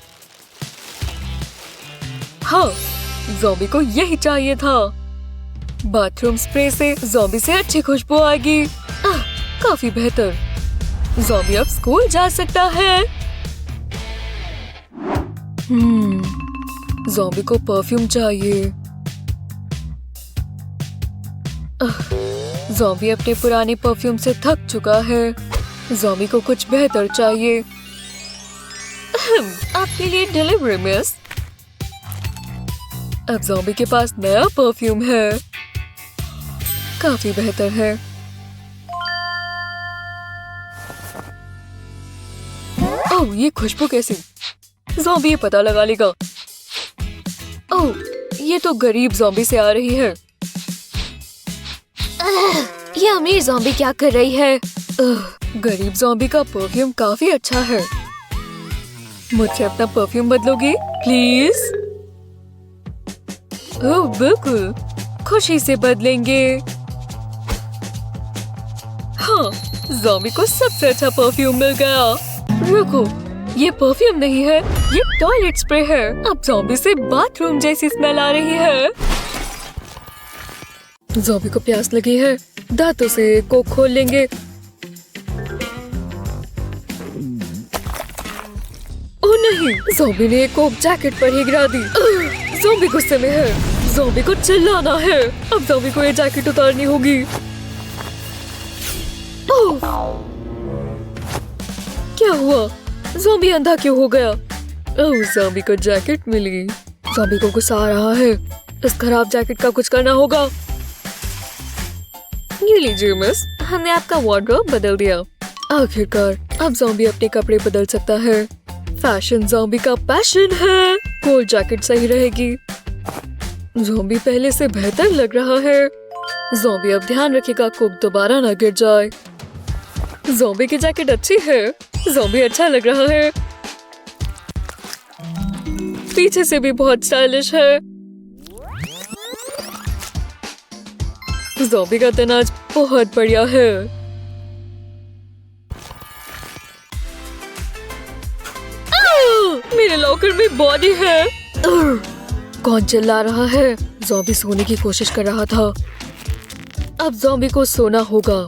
हाँ, ज़ॉम्बी को यही चाहिए था। बाथरूम स्प्रे से ज़ॉम्बी से अच्छी खुशबू आएगी। काफी बेहतर। ज़ॉम्बी अब स्कूल जा सकता है। ज़ॉम्बी को परफ्यूम चाहिए। ज़ॉम्बी अपने पुराने परफ्यूम से थक चुका है। ज़ॉम्बी को कुछ बेहतर चाहिए। आपके लिए डिलीवरी मिस। अब ज़ॉम्बी के पास नया परफ्यूम है। काफी बेहतर है। ओह, ये खुशबू कैसी? ज़ॉम्बी ये पता लगा लेगा। ओह, ये तो गरीब ज़ॉम्बी से आ रही है। ये अमीर ज़ॉम्बी क्या कर रही है? गरीब ज़ॉम्बी का परफ्यूम काफी अच्छा है। मुझसे अपना परफ्यूम बदलोगी प्लीज? ओह बिल्कुल, खुशी से बदलेंगे। हाँ, ज़ॉम्बी को सबसे अच्छा परफ्यूम मिल गया। रुको, ये परफ्यूम नहीं है, ये टॉयलेट स्प्रे है। अब ज़ॉम्बी से बाथरूम जैसी स्मेल आ रही है। ज़ॉम्बी को प्यास लगी है। दांतों से कोक खोल लेंगे। ओह नहीं, ज़ॉम्बी ने कोक जैकेट पर ही गिरा दी। ज़ॉम्बी गुस्से में है। ज़ॉम्बी को चिल्लाना है। अब ज़ॉम्बी को ये जैकेट उतारनी होगी। ओह, क्या हुआ? ज़ॉम्बी अंधा क्यों हो गया? ओह, ज़ॉम्बी को जैकेट मिली। ज़ॉम्बी को गुस्सा आ रहा है। इस खराब जैकेट का कुछ करना होगा। ये लीजिए मिस, हमने आपका वार्डरोब बदल दिया। आखिरकार अब ज़ॉम्बी अपने कपड़े बदल सकता है। फैशन ज़ॉम्बी का पैशन है। कोल जैकेट सही रहेगी। ज़ॉम्बी पहले से बेहतर लग रहा है। ज़ॉम्बी अब ध्यान रखेगा कोक दोबारा ना गिर जाए। ज़ॉम्बी की जैकेट अच्छी है। ज़ॉम्बी अच्छा लग रहा है। पीछे से भी बहुत स्टाइलिश है। ज़ॉम्बी का तनाज बहुत बढ़िया है। मेरे लॉकर में बॉडी है। कौन चिल्ला रहा है? ज़ॉम्बी सोने की कोशिश कर रहा था। अब ज़ॉम्बी को सोना होगा।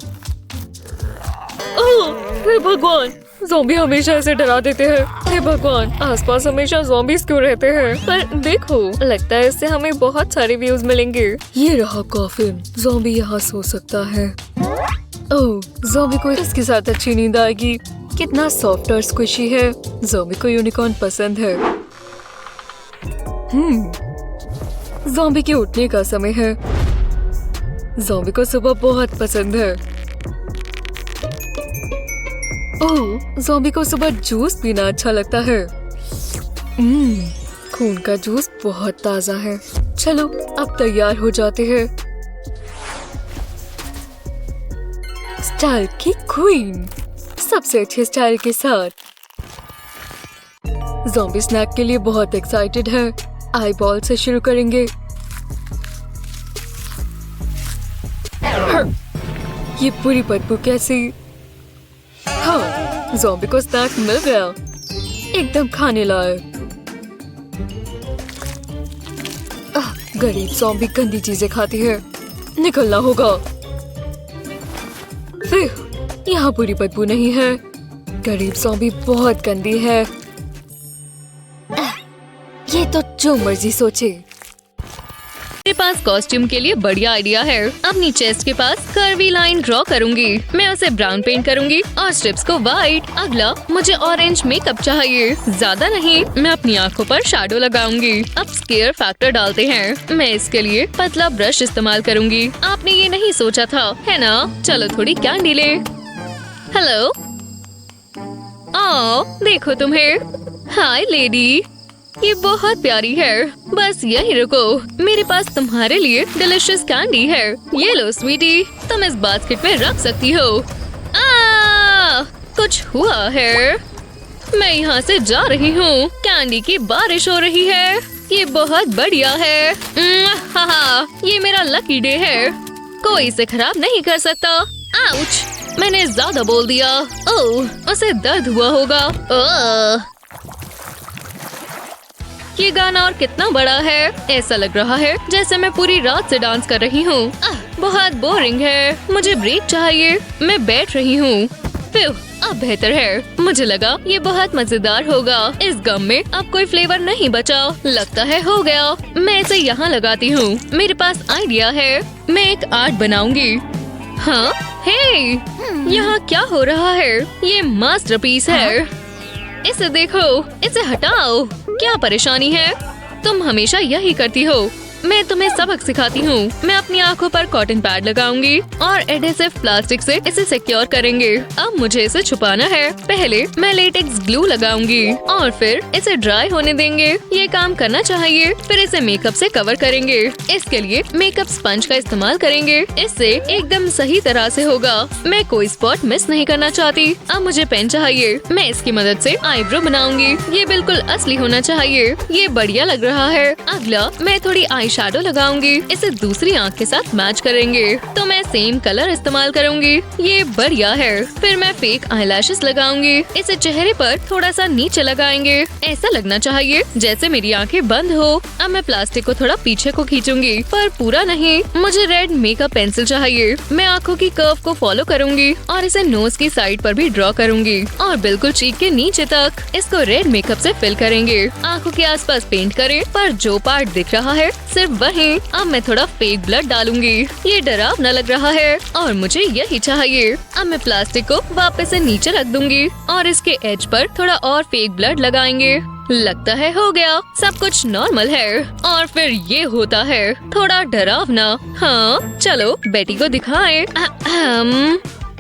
हे भगवान, ज़ॉम्बी हमेशा ऐसे डरा देते हैं। हे भगवान, आसपास हमेशा ज़ॉम्बीज़ क्यों रहते हैं? पर देखो, लगता है इससे हमें बहुत सारे व्यूज मिलेंगे। ये रहा कॉफिन। ज़ॉम्बी यहाँ सो सकता है। ओह, ज़ॉम्बी को इसके साथ अच्छी नींद आएगी। कितना सॉफ्ट और स्क्विशी है। ज़ॉम्बी को यूनिकॉर्न पसंद है। ज़ॉम्बी के उठने का समय है। ज़ॉम्बी को सुबह बहुत पसंद है। ओह, ज़ॉम्बी को सुबह जूस पीना अच्छा लगता है। खून का जूस बहुत ताज़ा है। चलो, अब तैयार हो जाते हैं। स्टाइल की क्वीन, सबसे अच्छे स्टाइल के साथ। ज़ॉम्बी स्नैक के लिए बहुत एक्साइटेड है। आई बॉल से शुरू करेंगे। ये पूरी बदबू कैसी? हाँ, ज़ॉम्बी को स्नैक मिल गया। एकदम खाने लायक। गरीब ज़ॉम्बी गंदी चीजें खाती है। निकलना होगा। यहाँ पूरी बदबू नहीं है। गरीब ज़ॉम्बी बहुत गंदी है। ये तो जो मर्जी सोचे। मेरे पास कॉस्ट्यूम के लिए बढ़िया आइडिया है। अपनी चेस्ट के पास कर्वी लाइन ड्रॉ करूंगी। मैं उसे ब्राउन पेंट करूंगी और स्ट्रिप्स को व्हाइट। अगला, मुझे ऑरेंज मेकअप चाहिए। ज्यादा नहीं, मैं अपनी आंखों पर शैडो लगाऊंगी। अब स्केयर फैक्टर डालते हैं। मैं इसके लिए पतला ब्रश इस्तेमाल करूंगी। आपने ये नहीं सोचा था, है ना? चलो थोड़ी कैंडी ले। हेलो, आओ देखो तुम्हें। हाय लेडी, ये बहुत प्यारी है। बस यही रुको, मेरे पास तुम्हारे लिए डिलिशियस कैंडी है। ये लो स्वीटी, तुम इस बास्केट में रख सकती हो। कुछ हुआ है। मैं यहाँ से जा रही हूँ। कैंडी की बारिश हो रही है। ये बहुत बढ़िया है। हाहा, ये मेरा लकी डे है। कोई इसे खराब नहीं कर सकता। आउच, मैंने ज्यादा बोल दिया। ओह, उसे दर्द हुआ होगा। ये गाना और कितना बड़ा है। ऐसा लग रहा है जैसे मैं पूरी रात से डांस कर रही हूँ। बहुत बोरिंग है, मुझे ब्रेक चाहिए। मैं बैठ रही हूँ। अब बेहतर है। मुझे लगा ये बहुत मजेदार होगा। इस गम में अब कोई फ्लेवर नहीं बचा। लगता है हो गया। मैं इसे यहाँ लगाती हूँ। मेरे पास आइडिया है। मैं एक आर्ट बनाऊंगी। हाँ, हे, यहाँ क्या हो रहा है? ये मास्टरपीस है। इसे देखो, इसे हटाओ। क्या परेशानी है? तुम हमेशा यही करती हो। मैं तुम्हें सबक सिखाती हूँ। मैं अपनी आँखों पर कॉटन पैड लगाऊंगी और एडहेसिव प्लास्टिक से इसे सिक्योर करेंगे। अब मुझे इसे छुपाना है। पहले मैं लेटेक्स ग्लू लगाऊंगी और फिर इसे ड्राई होने देंगे। ये काम करना चाहिए। फिर इसे मेकअप से कवर करेंगे। इसके लिए मेकअप स्पंज का इस्तेमाल करेंगे। इससे एकदम सही तरह से होगा। मैं कोई स्पॉट मिस नहीं करना चाहती। अब मुझे पेन चाहिए। मैं इसकी मदद से आईब्रो बनाऊंगी। ये बिल्कुल असली होना चाहिए। ये बढ़िया लग रहा है। अगला मैं थोड़ी आई शैडो लगाऊंगी। इसे दूसरी आँख के साथ मैच करेंगे। तो मैं सेम कलर इस्तेमाल करूंगी। ये बढ़िया है। फिर मैं फेक आईलैशेस लगाऊंगी। इसे चेहरे पर थोड़ा सा नीचे लगाएंगे। ऐसा लगना चाहिए जैसे मेरी आंखें बंद हो। अब मैं प्लास्टिक को थोड़ा पीछे को खींचूंगी, पर पूरा नहीं। मुझे रेड मेकअप पेंसिल चाहिए। मैं आँखों की कर्व को फॉलो करूंगी और इसे नोज की साइड पर भी ड्रॉ करूंगी और बिल्कुल चीक के नीचे तक। इसको रेड मेकअप से फिल करेंगे। आँखों के आसपास पेंट करें, पर जो पार्ट दिख रहा है सिर्फ वही। अब मैं थोड़ा फेक ब्लड डालूंगी। ये डरावना लग रहा है और मुझे यही चाहिए। अब मैं प्लास्टिक को वापस से नीचे रख दूंगी और इसके एज पर थोड़ा और फेक ब्लड लगाएंगे। लगता है हो गया। सब कुछ नॉर्मल है। और फिर ये होता है थोड़ा डरावना। हाँ, चलो बेटी को दिखाएं।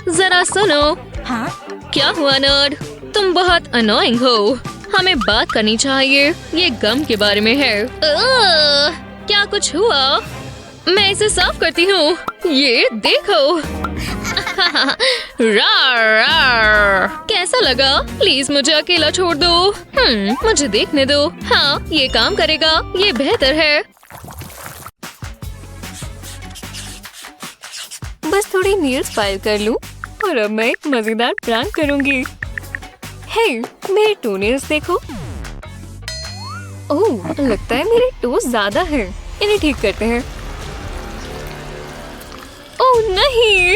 जरा सुनो। हाँ? क्या हुआ नर्ड? तुम बहुत अनोइंग हो। हमें बात करनी चाहिए। ये गम के बारे में है। क्या कुछ हुआ? मैं इसे साफ करती हूँ। ये देखो। रार, रार। कैसा लगा? प्लीज मुझे अकेला छोड़ दो। मुझे देखने दो। हाँ, ये काम करेगा। ये बेहतर है। बस थोड़ी नील्स फाइल कर लूँ और अब मैं एक मजेदार प्रैंक करूँगी। हे, मेरे टोनेल्स देखो। ओह, लगता है मेरे टोस ज्यादा है। इन्हें ठीक करते हैं। ओह नहीं,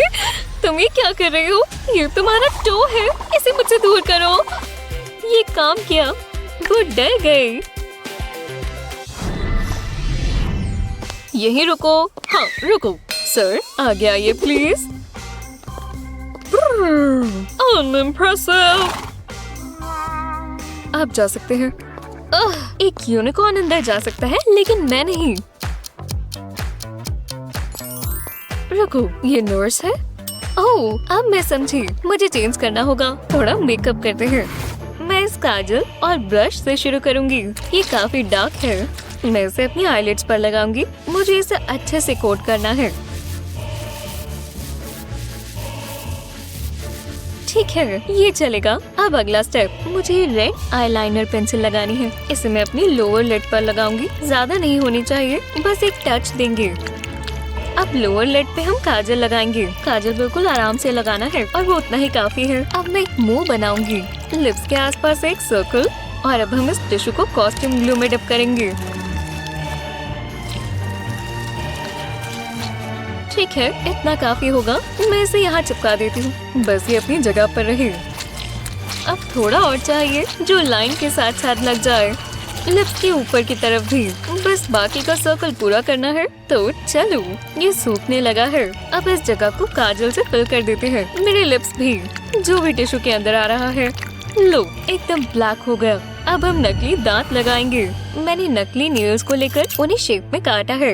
तुम ये क्या कर रहे हो? ये तुम्हारा टो है। इसे मुझसे दूर करो। ये काम किया। वो डर गए। यहीं रुको। हाँ, रुको। सर, आगे आइए प्लीज। अनइम्प्रेसिव। आप जा सकते हैं। एक यूनिकॉर्न अंदर जा सकता है, लेकिन मैं नहीं। रुको, ये नर्स है? ओह, अब मैं समझी। मुझे चेंज करना होगा। थोड़ा मेकअप करते हैं। मैं इस काजल और ब्रश से शुरू करूंगी। ये काफी डार्क है। मैं इसे अपनी आईलिड्स पर लगाऊंगी। मुझे इसे अच्छे से कोट करना है। ठीक है, ये चलेगा। अब अगला स्टेप, मुझे रेड आईलाइनर पेंसिल लगानी है। इसे मैं अपनी लोअर लिड पर लगाऊंगी। ज्यादा नहीं होनी चाहिए, बस एक टच देंगे। अब लोअर लिड पे हम काजल लगाएंगे। काजल बिल्कुल आराम से लगाना है और वो उतना ही काफी है। अब मैं एक मुंह बनाऊंगी। लिप्स के आसपास एक सर्कल और अब हम इस टिश्यू को कॉस्ट्यूम ग्लू में डिप करेंगे। ठीक है, इतना काफी होगा। मैं इसे यहाँ चिपका देती हूँ। बस ये अपनी जगह पर रहे। अब थोड़ा और चाहिए जो लाइन के साथ साथ लग जाए। लिप्स के ऊपर की तरफ भी। बस बाकी का सर्कल पूरा करना है। तो चलो, ये सूखने लगा है। अब इस जगह को काजल से फिल कर देते हैं। मेरे लिप्स भी, जो भी टिश्यू के अंदर आ रहा है। लो, एकदम ब्लैक हो गया। अब हम नकली दांत लगाएंगे। मैंने नकली नेल्स को लेकर उन्हें शेप में काटा है।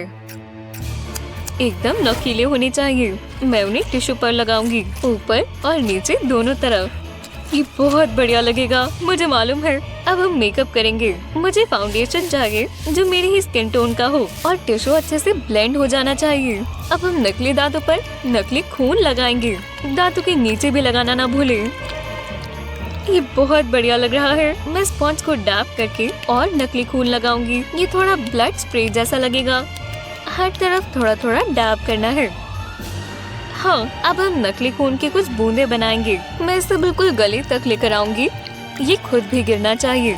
एकदम नकीले होने चाहिए। मैं उन्हें टिश्यू पर लगाऊंगी, ऊपर और नीचे दोनों तरफ। ये बहुत बढ़िया लगेगा, मुझे मालूम है। अब हम मेकअप करेंगे। मुझे फाउंडेशन चाहिए जो मेरी ही स्किन टोन का हो और टिश्यू अच्छे से ब्लेंड हो जाना चाहिए। अब हम नकली दांतों पर नकली खून लगाएंगे। दांतों के नीचे भी लगाना ना भूलें। ये बहुत बढ़िया लग रहा है। मैं स्पॉन्ज को डैप करके और नकली खून लगाऊंगी। ये थोड़ा ब्लड स्प्रे जैसा लगेगा। हर तरफ थोड़ा थोड़ा डैप करना है। हाँ, अब हम नकली खून की कुछ बूंदे बनाएंगे। मैं इसे बिल्कुल गले तक लेकर आऊंगी। ये खुद भी गिरना चाहिए।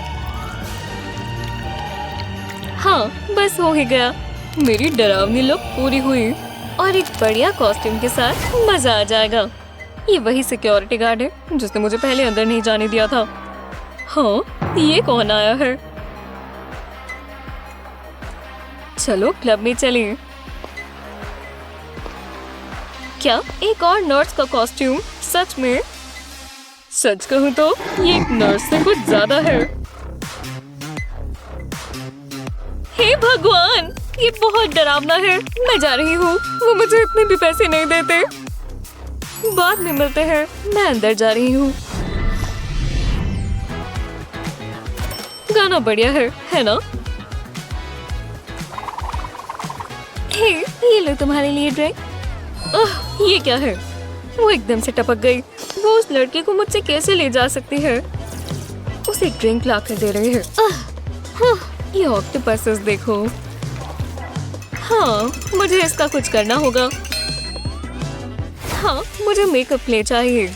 हाँ, बस हो ही गया। मेरी डरावनी लुक पूरी हुई और एक बढ़िया कॉस्ट्यूम के साथ मजा आ जाएगा। ये वही सिक्योरिटी गार्ड है जिसने मुझे पहले अंदर नहीं जाने दिया था। हाँ, ये कौन आया है? चलो क्लब में चलें। क्या एक और नर्स का कॉस्ट्यूम? सच में? सच कहूँ तो ये एक नर्स से कुछ ज्यादा है। हे भगवान, ये बहुत डरावना है। मैं जा रही हूँ। वो मुझे इतने भी पैसे नहीं देते। बाद में मिलते हैं। मैं अंदर जा रही हूँ। गाना बढ़िया है ना? हे, ये लो तुम्हारे लिए ड्रिंक। ये क्या है? वो एकदम से टपक गई। वो उस लड़के को मुझसे कैसे ले जा सकती है? उसे ड्रिंक ला कर दे रही है। ये ऑक्टोपसेस देखो। हाँ, मुझे इसका कुछ करना होगा। हाँ, मुझे मेकअप क्ले चाहिए।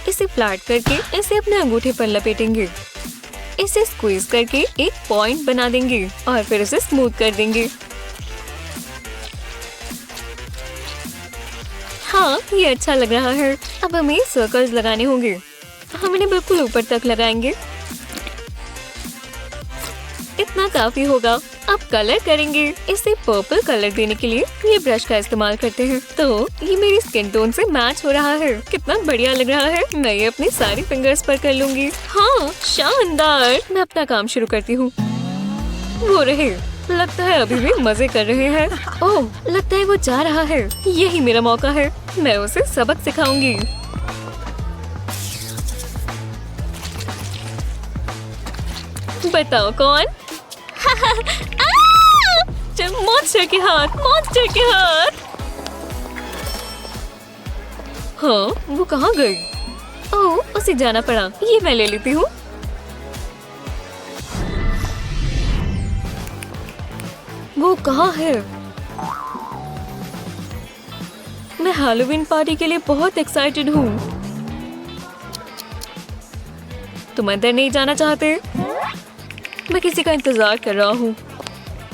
इसे फ्लैट करके इसे अपने अंगूठे पर लपेटेंगे। इसे स्क्वीज करके एक पॉइंट बना देंगे और फिर इसे स्मूथ कर देंगे। हाँ, ये अच्छा लग रहा है। अब हमें सर्कल्स लगाने होंगे। हम इन्हें बिल्कुल ऊपर तक लगाएंगे। इतना काफी होगा। अब कलर करेंगे। इसे पर्पल कलर देने के लिए ये ब्रश का इस्तेमाल करते हैं। तो ये मेरी स्किन टोन से मैच हो रहा है। कितना बढ़िया लग रहा है। मैं ये अपनी सारी फिंगर्स पर कर लूंगी। हाँ, शानदार। मैं अपना काम शुरू करती हूँ। वो रहे, लगता है अभी भी मजे कर रहे हैं। ओह, लगता है वो जा रहा है। यही मेरा मौका है। मैं उसे सबक सिखाऊंगी। बताओ कौन? मॉन्स्टर के हाथ, मॉन्स्टर के हाथ। हाँ, वो कहाँ गई? ओह, उसे जाना पड़ा। ये मैं ले लेती हूँ। वो कहाँ है? मैं हैलोवीन पार्टी के लिए बहुत एक्साइटेड हूँ। तुम अंदर नहीं जाना चाहते? मैं किसी का इंतजार कर रहा हूँ।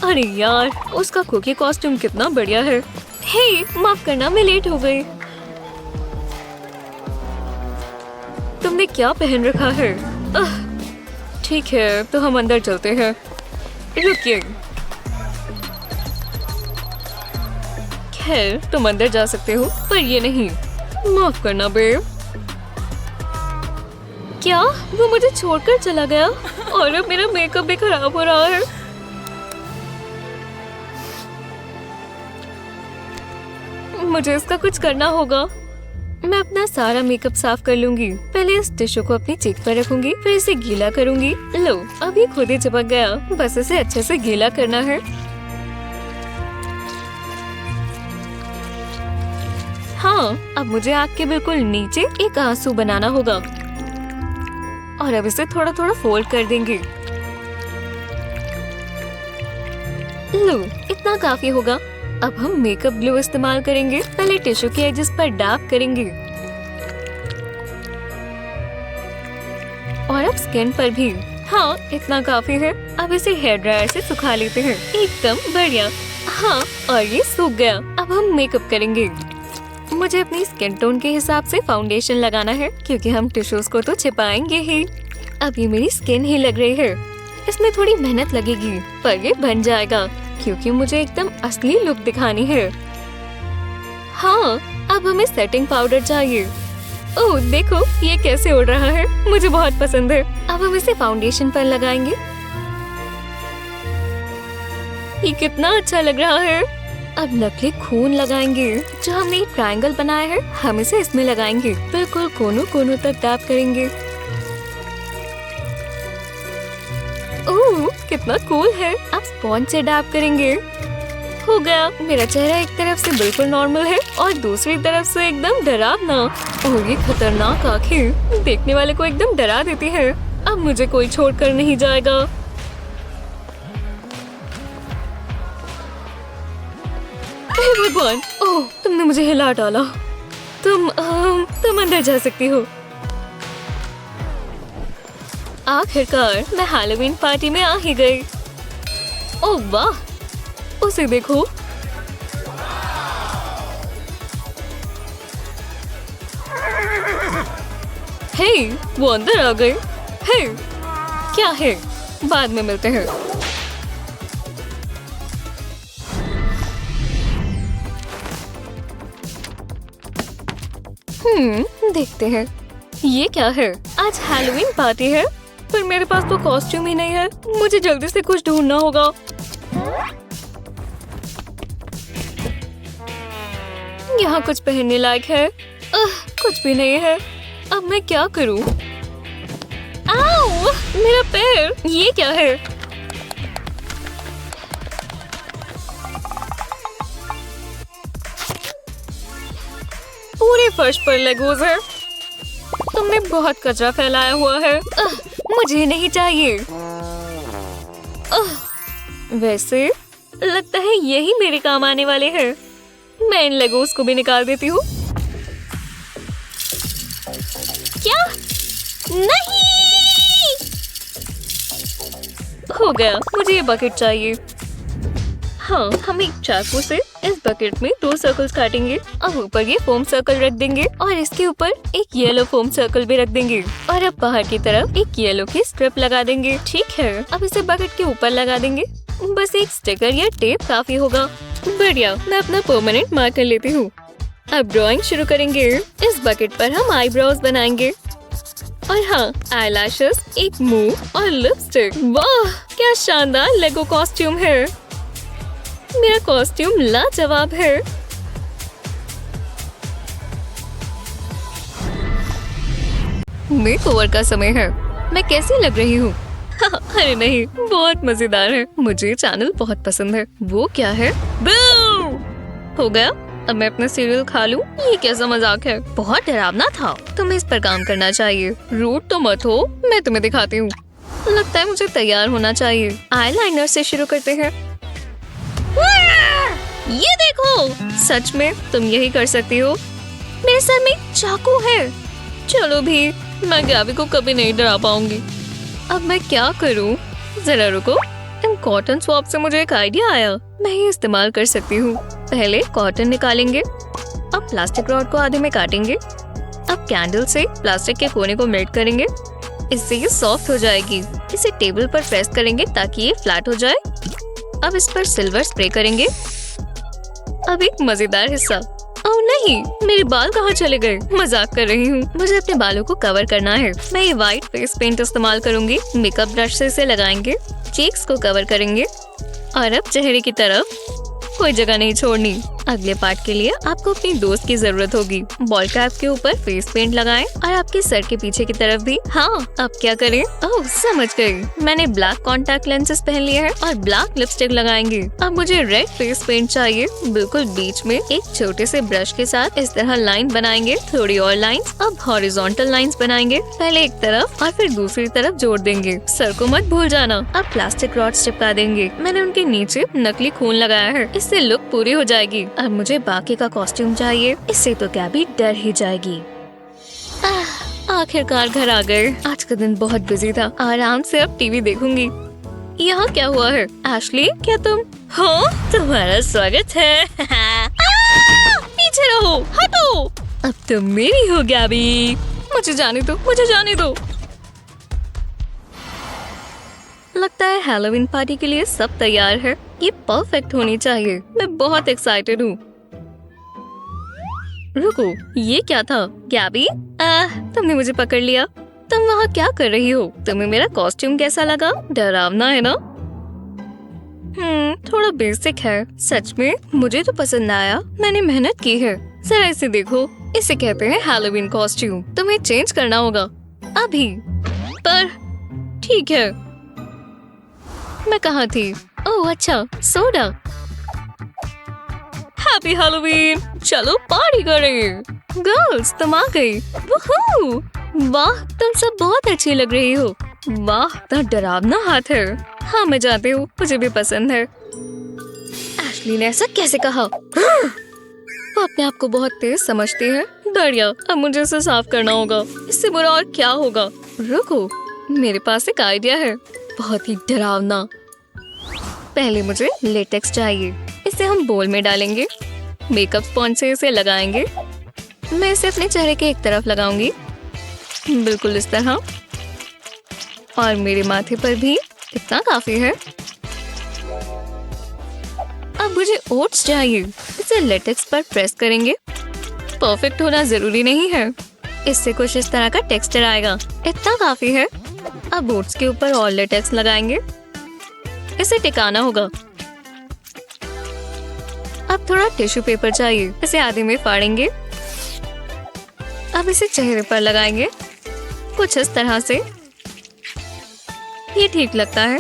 अरे यार, उसका कुकी कॉस्ट्यूम कितना बढ़िया है। हे, माफ करना, मैं लेट हो गई। तुमने क्या पहन रखा है? ठीक है, तो हम अंदर चलते हैं। रुकिए। खैर, तुम अंदर जा सकते हो, पर ये नहीं। माफ करना बेब। क्या वो मुझे छोड़कर चला गया? और अब मेरा मेकअप भी खराब हो रहा है। मुझे इसका कुछ करना होगा। मैं अपना सारा मेकअप साफ कर लूंगी। पहले इस टिश्यू को अपनी चीक पर रखूंगी, फिर इसे गीला करूंगी। लो, अब ये खुद ही चिपक गया। बस इसे अच्छे से गीला करना है। हाँ, अब मुझे आँख के बिल्कुल नीचे एक आंसू बनाना होगा और अब इसे थोड़ा थोड़ा फोल्ड कर देंगे। लो, इतना काफी होगा। अब हम मेकअप ग्लू इस्तेमाल करेंगे। पहले टिश्यू के एजेस पर डैप करेंगे और अब स्किन पर भी। हाँ, इतना काफी है। अब इसे हेयर ड्रायर से सुखा लेते हैं। एकदम बढ़िया। हाँ, और ये सूख गया। अब हम मेकअप करेंगे। मुझे अपनी स्किन टोन के हिसाब से फाउंडेशन लगाना है क्योंकि हम टिश्यूज को तो छिपाएंगे ही। अब ये मेरी स्किन ही लग रही है। इसमें थोड़ी मेहनत लगेगी पर ये बन जाएगा क्योंकि मुझे एकदम असली लुक दिखानी है। हाँ, अब हमें सेटिंग पाउडर चाहिए। ओह देखो, ये कैसे उड़ रहा है। मुझे बहुत पसंद है। अब हम इसे फाउंडेशन पर लगाएंगे। ये कितना अच्छा लग रहा है। अब नकली खून लगाएंगे। जो हमने ट्रायंगल बनाया है, हम इसे इसमें लगाएंगे। बिल्कुल कोनों कोनों तक डैप करेंगे। कितना कूल है। अब स्पॉन्ज से डैप करेंगे। हो गया। मेरा चेहरा एक तरफ से बिल्कुल नॉर्मल है और दूसरी तरफ से एकदम डरावना। और ये खतरनाक आंखें देखने वाले को एकदम डरा देती है। अब मुझे कोई छोड़कर नहीं जाएगा। हे भगवान! ओह, तुमने मुझे हिला डाला। तुम अंदर जा सकती हो। आखिरकार मैं हैलोवीन पार्टी में आ ही गई। ओह वाह, उसे देखो। हे, वो अंदर आ गए। हे, क्या है? बाद में मिलते हैं। देखते हैं ये क्या है। आज हैलोवीन पार्टी है पर मेरे पास तो कॉस्ट्यूम ही नहीं है। मुझे जल्दी से कुछ ढूंढना होगा। यहाँ कुछ पहनने लायक है? कुछ भी नहीं है। अब मैं क्या करूँ? आओ, मेरा पैर! ये क्या है? पूरे फर्श पर लेगोज है। तुमने बहुत कचरा फैलाया हुआ है। मुझे नहीं चाहिए। वैसे लगता है यही मेरे काम आने वाले हैं। मैं इन लेगोस को भी निकाल देती हूँ। क्या? नहीं! हो गया। मुझे ये बकेट चाहिए। हाँ, हम एक चाकू से इस बकेट में 2 सर्कल्स काटेंगे और ऊपर ये फोम सर्कल रख देंगे और इसके ऊपर एक येलो फोम सर्कल भी रख देंगे और अब बाहर की तरफ एक येलो की स्ट्रिप लगा देंगे। ठीक है, अब इसे बकेट के ऊपर लगा देंगे। बस एक स्टिकर या टेप काफी होगा। बढ़िया, मैं अपना परमानेंट मार्कर लेती हूँ। अब ड्राइंग शुरू करेंगे। इस बकेट पर हम आईब्रोज बनाएंगे और हाँ, आईलैशेस, एक मुंह और लिपस्टिक। वाह, क्या शानदार लेगो कॉस्ट्यूम है। मेरा कॉस्ट्यूम लाजवाब है। मेकओवर का समय है। मैं कैसी लग रही हूँ? अरे नहीं, बहुत मजेदार है। मुझे चैनल बहुत पसंद है। वो क्या है? हो गया। अब मैं अपना सीरियल खा लूं? ये कैसा मजाक है? बहुत डरावना था। तुम्हें इस पर काम करना चाहिए। रूट तो मत हो, मैं तुम्हें दिखाती हूँ। लगता है मुझे तैयार होना चाहिए। आईलाइनर से शुरू करते हैं। ये देखो, सच में तुम यही कर सकती हो। मेरे सर में चाकू है। चलो भी, मैं गैबी को कभी नहीं डरा पाऊंगी। अब मैं क्या करूं? जरा रुको। इन कॉटन स्वॉप से मुझे एक आइडिया आया। मैं ये इस्तेमाल कर सकती हूँ। पहले कॉटन निकालेंगे। अब प्लास्टिक रॉड को आधे में काटेंगे। अब कैंडल से प्लास्टिक के कोने को मेल्ट करेंगे। इससे ये सॉफ्ट हो जाएगी। इसे टेबल पर प्रेस करेंगे ताकि ये फ्लैट हो जाए। अब इस पर सिल्वर स्प्रे करेंगे। अब एक मजेदार हिस्सा। ओह नहीं, मेरे बाल कहाँ चले गए? मजाक कर रही हूँ। मुझे अपने बालों को कवर करना है। मैं ये व्हाइट फेस पेंट इस्तेमाल करूंगी। मेकअप ब्रश से इसे लगाएंगे। चीक्स को कवर करेंगे और अब चेहरे की तरफ कोई जगह नहीं छोड़नी। अगले पार्ट के लिए आपको अपनी दोस्त की जरूरत होगी। बॉल कैप के ऊपर फेस पेंट लगाएं और आपके सर के पीछे की तरफ भी। हाँ, अब क्या करें? ओह, समझ गई। मैंने ब्लैक कॉन्टैक्ट लेंसेज पहन लिए हैं और ब्लैक लिपस्टिक लगाएंगे। अब मुझे रेड फेस पेंट चाहिए। बिल्कुल बीच में एक छोटे से ब्रश के साथ इस तरह लाइन बनाएंगे। थोड़ी और लाइंस। अब हॉरिजॉन्टल लाइंस बनाएंगे। पहले एक तरफ और फिर दूसरी तरफ जोड़ देंगे। सर को मत भूल जाना। अब प्लास्टिक रॉड चिपका देंगे। मैंने उनके नीचे नकली खून लगाया है। इससे लुक पूरी हो जाएगी। अब मुझे बाकी का कॉस्ट्यूम चाहिए। इससे तो गैबी डर ही जाएगी। आखिरकार घर आ गए। आज का दिन बहुत बिजी था। आराम से अब टीवी देखूंगी। यहाँ क्या हुआ है? एशली, क्या तुम? हाँ, तुम्हारा स्वागत है। पीछे रहो, हटो। अब तुम मेरी हो गैबी। मुझे जाने दो, मुझे जाने दो। लगता है हैलोवीन पार्टी के लिए सब तैयार है। ये परफेक्ट होनी चाहिए। मैं बहुत एक्साइटेड हूँ। रुको, ये क्या था? गैबी, तुमने मुझे पकड़ लिया। तुम वहाँ क्या कर रही हो? तुम्हें मेरा कॉस्ट्यूम कैसा लगा? डरावना है ना? थोड़ा बेसिक है। सच में मुझे तो पसंद आया। मैंने मेहनत की है। जरा इसे देखो। इसे कहते हैं हैलोवीन कॉस्ट्यूम। तुम्हें चेंज करना होगा अभी। पर ठीक है। मैं कहाँ थी? ओह अच्छा, सोडा। हैप्पी हैलोवीन, चलो पार्टी करें। गर्ल्स तुम आ गई। वूहू! वाह तुम सब बहुत अच्छी लग रही हो। वाह तो डरावना हाथ है। हाँ मैं जानती हूँ, मुझे भी पसंद है। एशली ने ऐसा कैसे कहा? वो अपने आप को बहुत तेज समझती है। बढ़िया, अब मुझे इसे साफ करना होगा। इससे बुरा और क्या होगा? रुको, मेरे पास एक आइडिया है, बहुत ही डरावना। पहले मुझे लेटेक्स चाहिए। इसे हम बोल में डालेंगे। मेकअप स्पॉन्ज से इसे लगाएंगे। मैं इसे अपने चेहरे के एक तरफ लगाऊंगी, बिल्कुल इस तरह, और मेरे माथे पर भी। इतना काफी है। अब मुझे ओट्स चाहिए। इसे लेटेक्स पर प्रेस करेंगे। परफेक्ट होना जरूरी नहीं है, इससे कुछ इस तरह का टेक्सचर आएगा। इतना काफी है। अब ओट्स के ऊपर और लेटेक्स लगाएंगे। इसे टिकाना होगा। अब थोड़ा टिश्यू पेपर चाहिए। इसे आधे में फाड़ेंगे। अब इसे चेहरे पर लगाएंगे, कुछ इस तरह से। ये ठीक लगता है।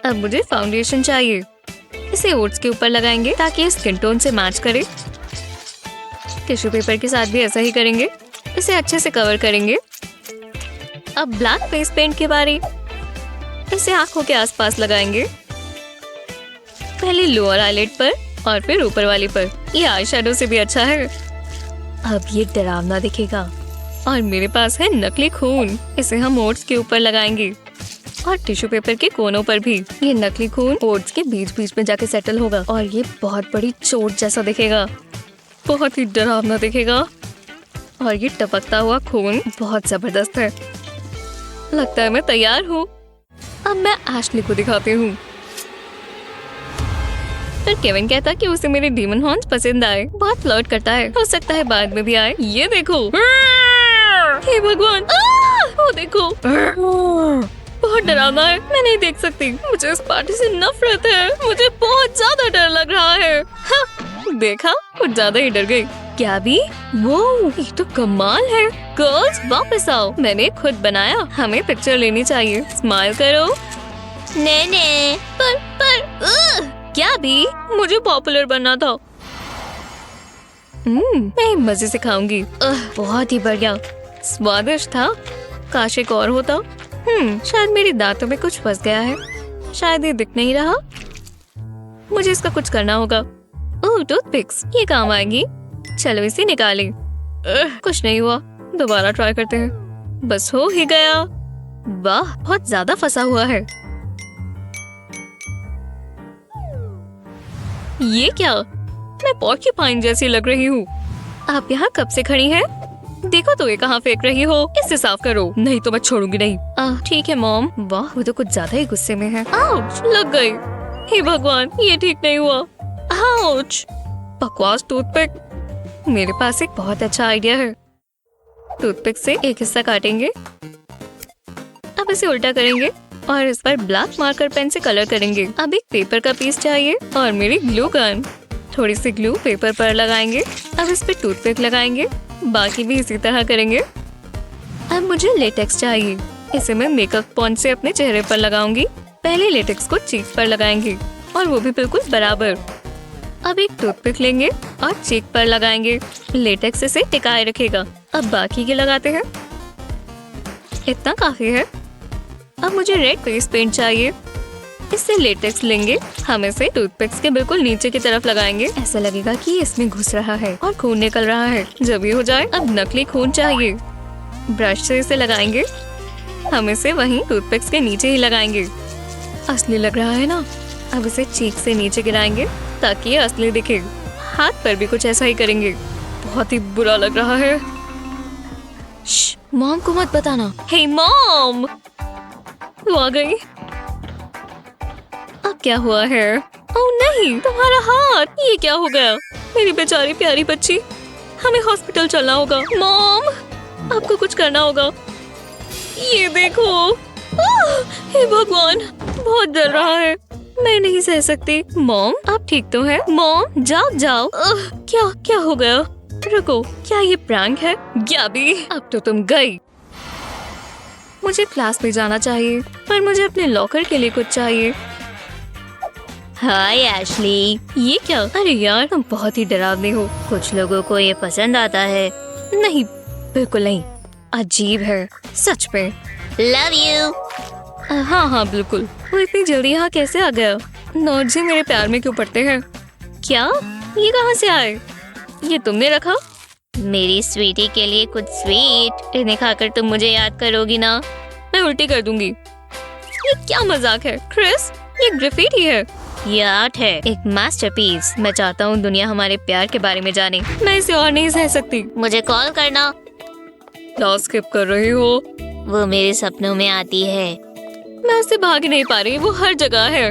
अब मुझे फाउंडेशन चाहिए। इसे ओट्स के ऊपर लगाएंगे ताकि ये स्किन टोन से मैच करे। टिश्यू पेपर के साथ भी ऐसा ही करेंगे। इसे अच्छे से कवर करेंगे। अब ब्लैक फेस पेंट की बारी। इसे आंखों के आसपास लगाएंगे, पहले लोअर आईलिड पर और फिर ऊपर वाली पर। ये आई शैडो से भी अच्छा है। अब ये डरावना दिखेगा। और मेरे पास है नकली खून। इसे हम ओट्स के ऊपर लगाएंगे और टिश्यू पेपर के कोनों पर भी। ये नकली खून ओट्स के बीच बीच में जाके सेटल होगा और ये बहुत बड़ी चोट जैसा दिखेगा। बहुत ही डरावना दिखेगा। और ये टपकता हुआ खून बहुत जबरदस्त है। लगता है मैं तैयार हूँ। अब मैं एशली को दिखाती हूँ। फिर केविन कहता कि उसे मेरे डीमन हॉर्न्स पसंद आए। बहुत फ्लर्ट करता है, हो सकता है बाद में भी आए। ये देखो, हे भगवान, वो देखो, बहुत डरावना है। मैं नहीं देख सकती। मुझे इस पार्टी से नफरत है। मुझे बहुत ज्यादा डर लग रहा है। देखा, कुछ ज्यादा ही डर गई। क्या भी? वो ये तो कमाल है। गर्ल्स वापस आओ, मैंने खुद बनाया। हमें पिक्चर लेनी चाहिए। स्माइल करो। नहीं पर क्या भी? मुझे पॉपुलर बनना था। मैं मजे से खाऊंगी। बहुत ही बढ़िया, स्वादिष्ट था। काश एक और होता। शायद मेरी दांतों में कुछ फंस गया है। शायद ये दिख नहीं रहा। मुझे इसका कुछ करना होगा। ओह टूथपिक्स, ये काम आएगी। चलो इसे निकालें। कुछ नहीं हुआ, दोबारा ट्राई करते हैं। बस हो ही गया। वाह, बहुत ज्यादा फंसा हुआ है। ये क्या? मैं पॉर्क्यूपाइन जैसी लग रही हूँ। आप यहाँ कब से खड़ी हैं? देखो तो ये कहाँ फेंक रही हो। इसे साफ करो, नहीं तो मैं छोड़ूंगी नहीं। ठीक है मॉम। वाह, वो तो कुछ ज्यादा ही गुस्से में है। आउच, लग गई। हे भगवान, ये ठीक नहीं हुआ। आउच, बकवास टूथपिक। मेरे पास एक बहुत अच्छा आइडिया है। टूथपिक से एक हिस्सा काटेंगे। अब इसे उल्टा करेंगे और इस पर ब्लैक मार्कर पेन से कलर करेंगे। अब एक पेपर का पीस चाहिए और मेरी ग्लू गन। थोड़ी सी ग्लू पेपर पर लगाएंगे। अब इस पे टूथपिक लगाएंगे। बाकी भी इसी तरह करेंगे। अब मुझे लेटेक्स चाहिए। इसे मैं मेकअप स्पॉन्ज से अपने चेहरे पर लगाऊंगी। पहले लेटेक्स को चीक पर लगाएंगे और वो भी बिल्कुल बराबर। अब एक टूथपिक लेंगे और चीक पर लगाएंगे। लेटेक्स इसे टिकाए रखेगा। अब बाकी के लगाते हैं। इतना काफी है। अब मुझे रेड फेस पेंट चाहिए। इससे लेटेक्स लेंगे। हम इसे टूथपिक्स के बिल्कुल नीचे की तरफ लगाएंगे। ऐसा लगेगा कि इसमें घुस रहा है और खून निकल रहा है। जब ये हो जाए, अब नकली खून चाहिए। ब्रश से इसे लगाएंगे। हम इसे वहीं टूथपिक्स के नीचे ही लगाएंगे। असली लग रहा है ना? अब इसे चीक से नीचे गिराएंगे ताकि ये असली दिखे। हाथ पर भी कुछ ऐसा ही करेंगे। बहुत ही बुरा लग रहा है। मॉम को मत बताना। हे मॉम, वो आ गई। अब क्या हुआ है? ओह नहीं, तुम्हारा हाथ। ये क्या हो गया? मेरी बेचारी प्यारी बच्ची, हमें हॉस्पिटल चलना होगा। मॉम, आपको कुछ करना होगा। ये देखो। हे भगवान, बहुत डर रहा है। मैं नहीं सह सकती। मॉम, आप ठीक तो हैं? मॉम, जाओ। क्या हो गया? रुको, क्या ये प्रैंक है? गैबी, अब तो तुम गई। मुझे क्लास में जाना चाहिए, पर मुझे अपने लॉकर के लिए कुछ चाहिए। हाय एशली। ये क्या? अरे यार, तुम बहुत ही डरावनी हो। कुछ लोगों को ये पसंद आता है। नहीं, बिल्कुल नहीं। अजीब है सच में। Love you. हाँ हाँ बिल्कुल। वो इतनी जल्दी यहाँ कैसे आ गया? नॉट जी मेरे प्यार में क्यों पड़ते हैं? क्या? ये कहाँ से आए? ये तुमने रखा? मेरी स्वीटी के लिए कुछ स्वीट। इन्हें खाकर तुम मुझे याद करोगी ना? मैं उल्टी कर दूंगी। ये क्या मजाक है क्रिस? ये ग्राफिटी है। ये आर्ट है, एक मास्टरपीस। मैं चाहता हूँ दुनिया हमारे प्यार के बारे में जाने। मैं इसे और नहीं सह सकती। मुझे कॉल करना। क्लास स्किप कर रही हो? वो मेरे सपनों में आती है। मैं उससे भाग नहीं पा रही, वो हर जगह है।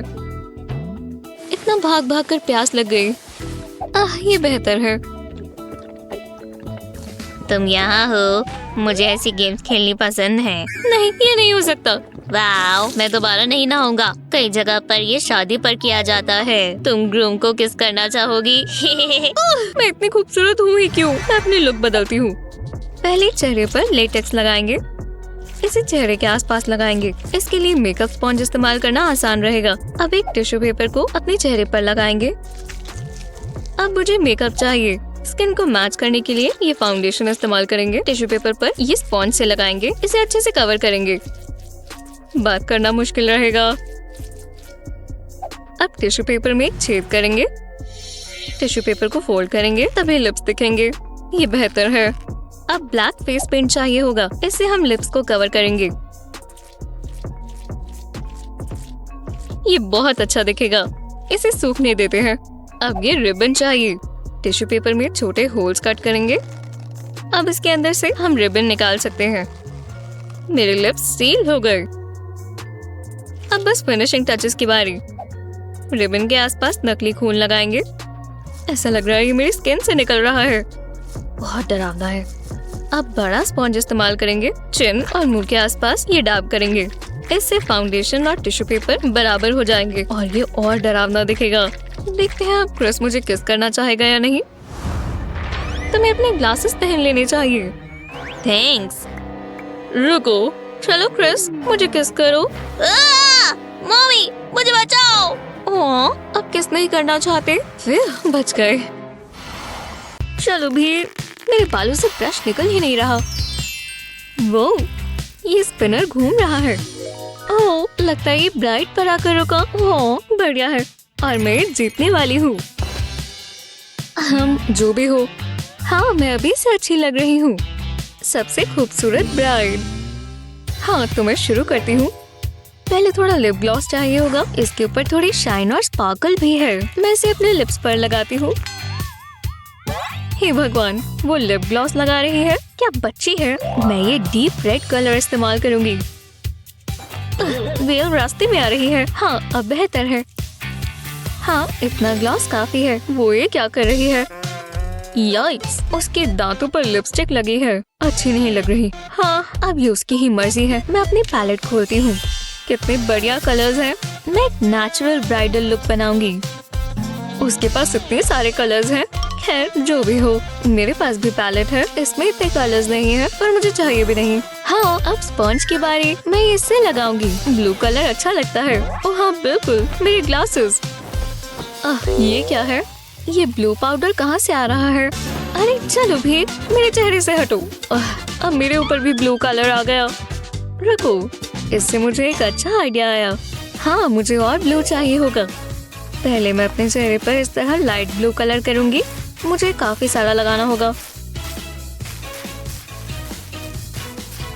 इतना भाग भाग कर प्यास लग गई। ये बेहतर है। तुम यहाँ हो। मुझे ऐसी गेम्स खेलनी पसंद है। नहीं, ये नहीं हो सकता। वाओ, मैं दोबारा नहीं नहाऊंगा। कई जगह पर ये शादी पर किया जाता है। तुम ग्रूम को किस करना चाहोगी? मैं इतनी खूबसूरत हूँ ही क्यों? मैं अपनी लुक बदलती हूँ। पहले चेहरे पर लेटेक्स लगाएंगे, इसे चेहरे के आसपास लगाएंगे। इसके लिए मेकअप स्पॉन्ज इस्तेमाल करना आसान रहेगा। अब एक टिश्यू पेपर को अपने चेहरे पर लगाएंगे। अब मुझे मेकअप चाहिए। स्किन को मैच करने के लिए ये फाउंडेशन इस्तेमाल करेंगे। टिश्यू पेपर पर ये स्पॉन्ज से लगाएंगे। इसे अच्छे से कवर करेंगे। बात करना मुश्किल रहेगा। अब टिश्यू पेपर में एक छेद करेंगे। टिश्यू पेपर को फोल्ड करेंगे, तभी लिप्स दिखेंगे। ये बेहतर है। अब ब्लैक फेस पेंट चाहिए होगा। इससे हम लिप्स को कवर करेंगे। ये बहुत अच्छा दिखेगा। इसे सूखने देते हैं। अब ये रिबन चाहिए। टिश्यू पेपर में छोटे होल्स कट करेंगे। अब इसके अंदर से हम रिबन निकाल सकते हैं। मेरे लिप्स सील हो गए। अब बस फिनिशिंग टचेस की बारी। रिबन के आसपास नकली खून लगाएंगे। ऐसा लग रहा है ये मेरी स्किन से निकल रहा है। बहुत डरावना है। अब बड़ा स्पॉन्ज इस्तेमाल करेंगे। चिन और मुंह के आसपास ये दाब करेंगे। इससे फाउंडेशन और टिश्यू पेपर बराबर हो जाएंगे और ये और डरावना दिखेगा। देखते हैं अब क्रिस मुझे किस करना चाहेगा या नहीं। तुम्हें अपने ग्लासेस पहन लेने चाहिए। थैंक्स। रुको, चलो क्रिस मुझे किस करो। मम्मी, मुझे बचाओ। अब किस नहीं करना चाहते? फिर बच गए। चलो भी, मेरे बालों से ब्रश निकल ही नहीं रहा। वो ये स्पिनर घूम रहा है। ओह, लगता है ये ब्राइट पर आकर रुका। ओह, बढ़िया है और मैं जीतने वाली हूँ। हम जो भी हो, हाँ मैं अभी से अच्छी लग रही हूँ। सबसे खूबसूरत ब्राइड। हाँ तो मैं शुरू करती हूँ। पहले थोड़ा लिप ग्लॉस चाहिए होगा। इसके ऊपर थोड़ी शाइन और स्पार्कल भी है। मैं इसे अपने लिप्स पर लगाती हूँ। हे भगवान, वो लिप ग्लॉस लगा रही है। क्या बच्ची है। मैं ये डीप रेड कलर इस्तेमाल करूंगी। वेल रास्ते में आ रही है। हाँ अब बेहतर है। हाँ इतना ग्लॉस काफी है। वो ये क्या कर रही है? याइक्स, उसके दांतों पर लिपस्टिक लगी है। अच्छी नहीं लग रही। हाँ अब ये उसकी ही मर्जी है। मैं अपनी पैलेट खोलती हूँ। कितने बढ़िया कलर्स हैं। मैं एक नेचुरल ब्राइडल लुक बनाऊंगी। उसके पास इतने सारे कलर्स हैं। खैर जो भी हो, मेरे पास भी पैलेट है। इसमें इतने कलर्स नहीं है, पर मुझे चाहिए भी नहीं। हाँ अब स्पॉन्ज की बारी। मैं इससे लगाऊंगी। ब्लू कलर अच्छा लगता है। ओह हाँ बिल्कुल, मेरे ग्लासेस। ये क्या है? ये ब्लू पाउडर कहाँ से आ रहा है? अरे चलो भी, मेरे चेहरे से हटो। अब मेरे ऊपर भी ब्लू कलर आ गया। रुको, इससे मुझे एक अच्छा आइडिया आया। हाँ मुझे और ब्लू चाहिए होगा। पहले मैं अपने चेहरे पर इस तरह लाइट ब्लू कलर करूंगी। मुझे काफी सारा लगाना होगा।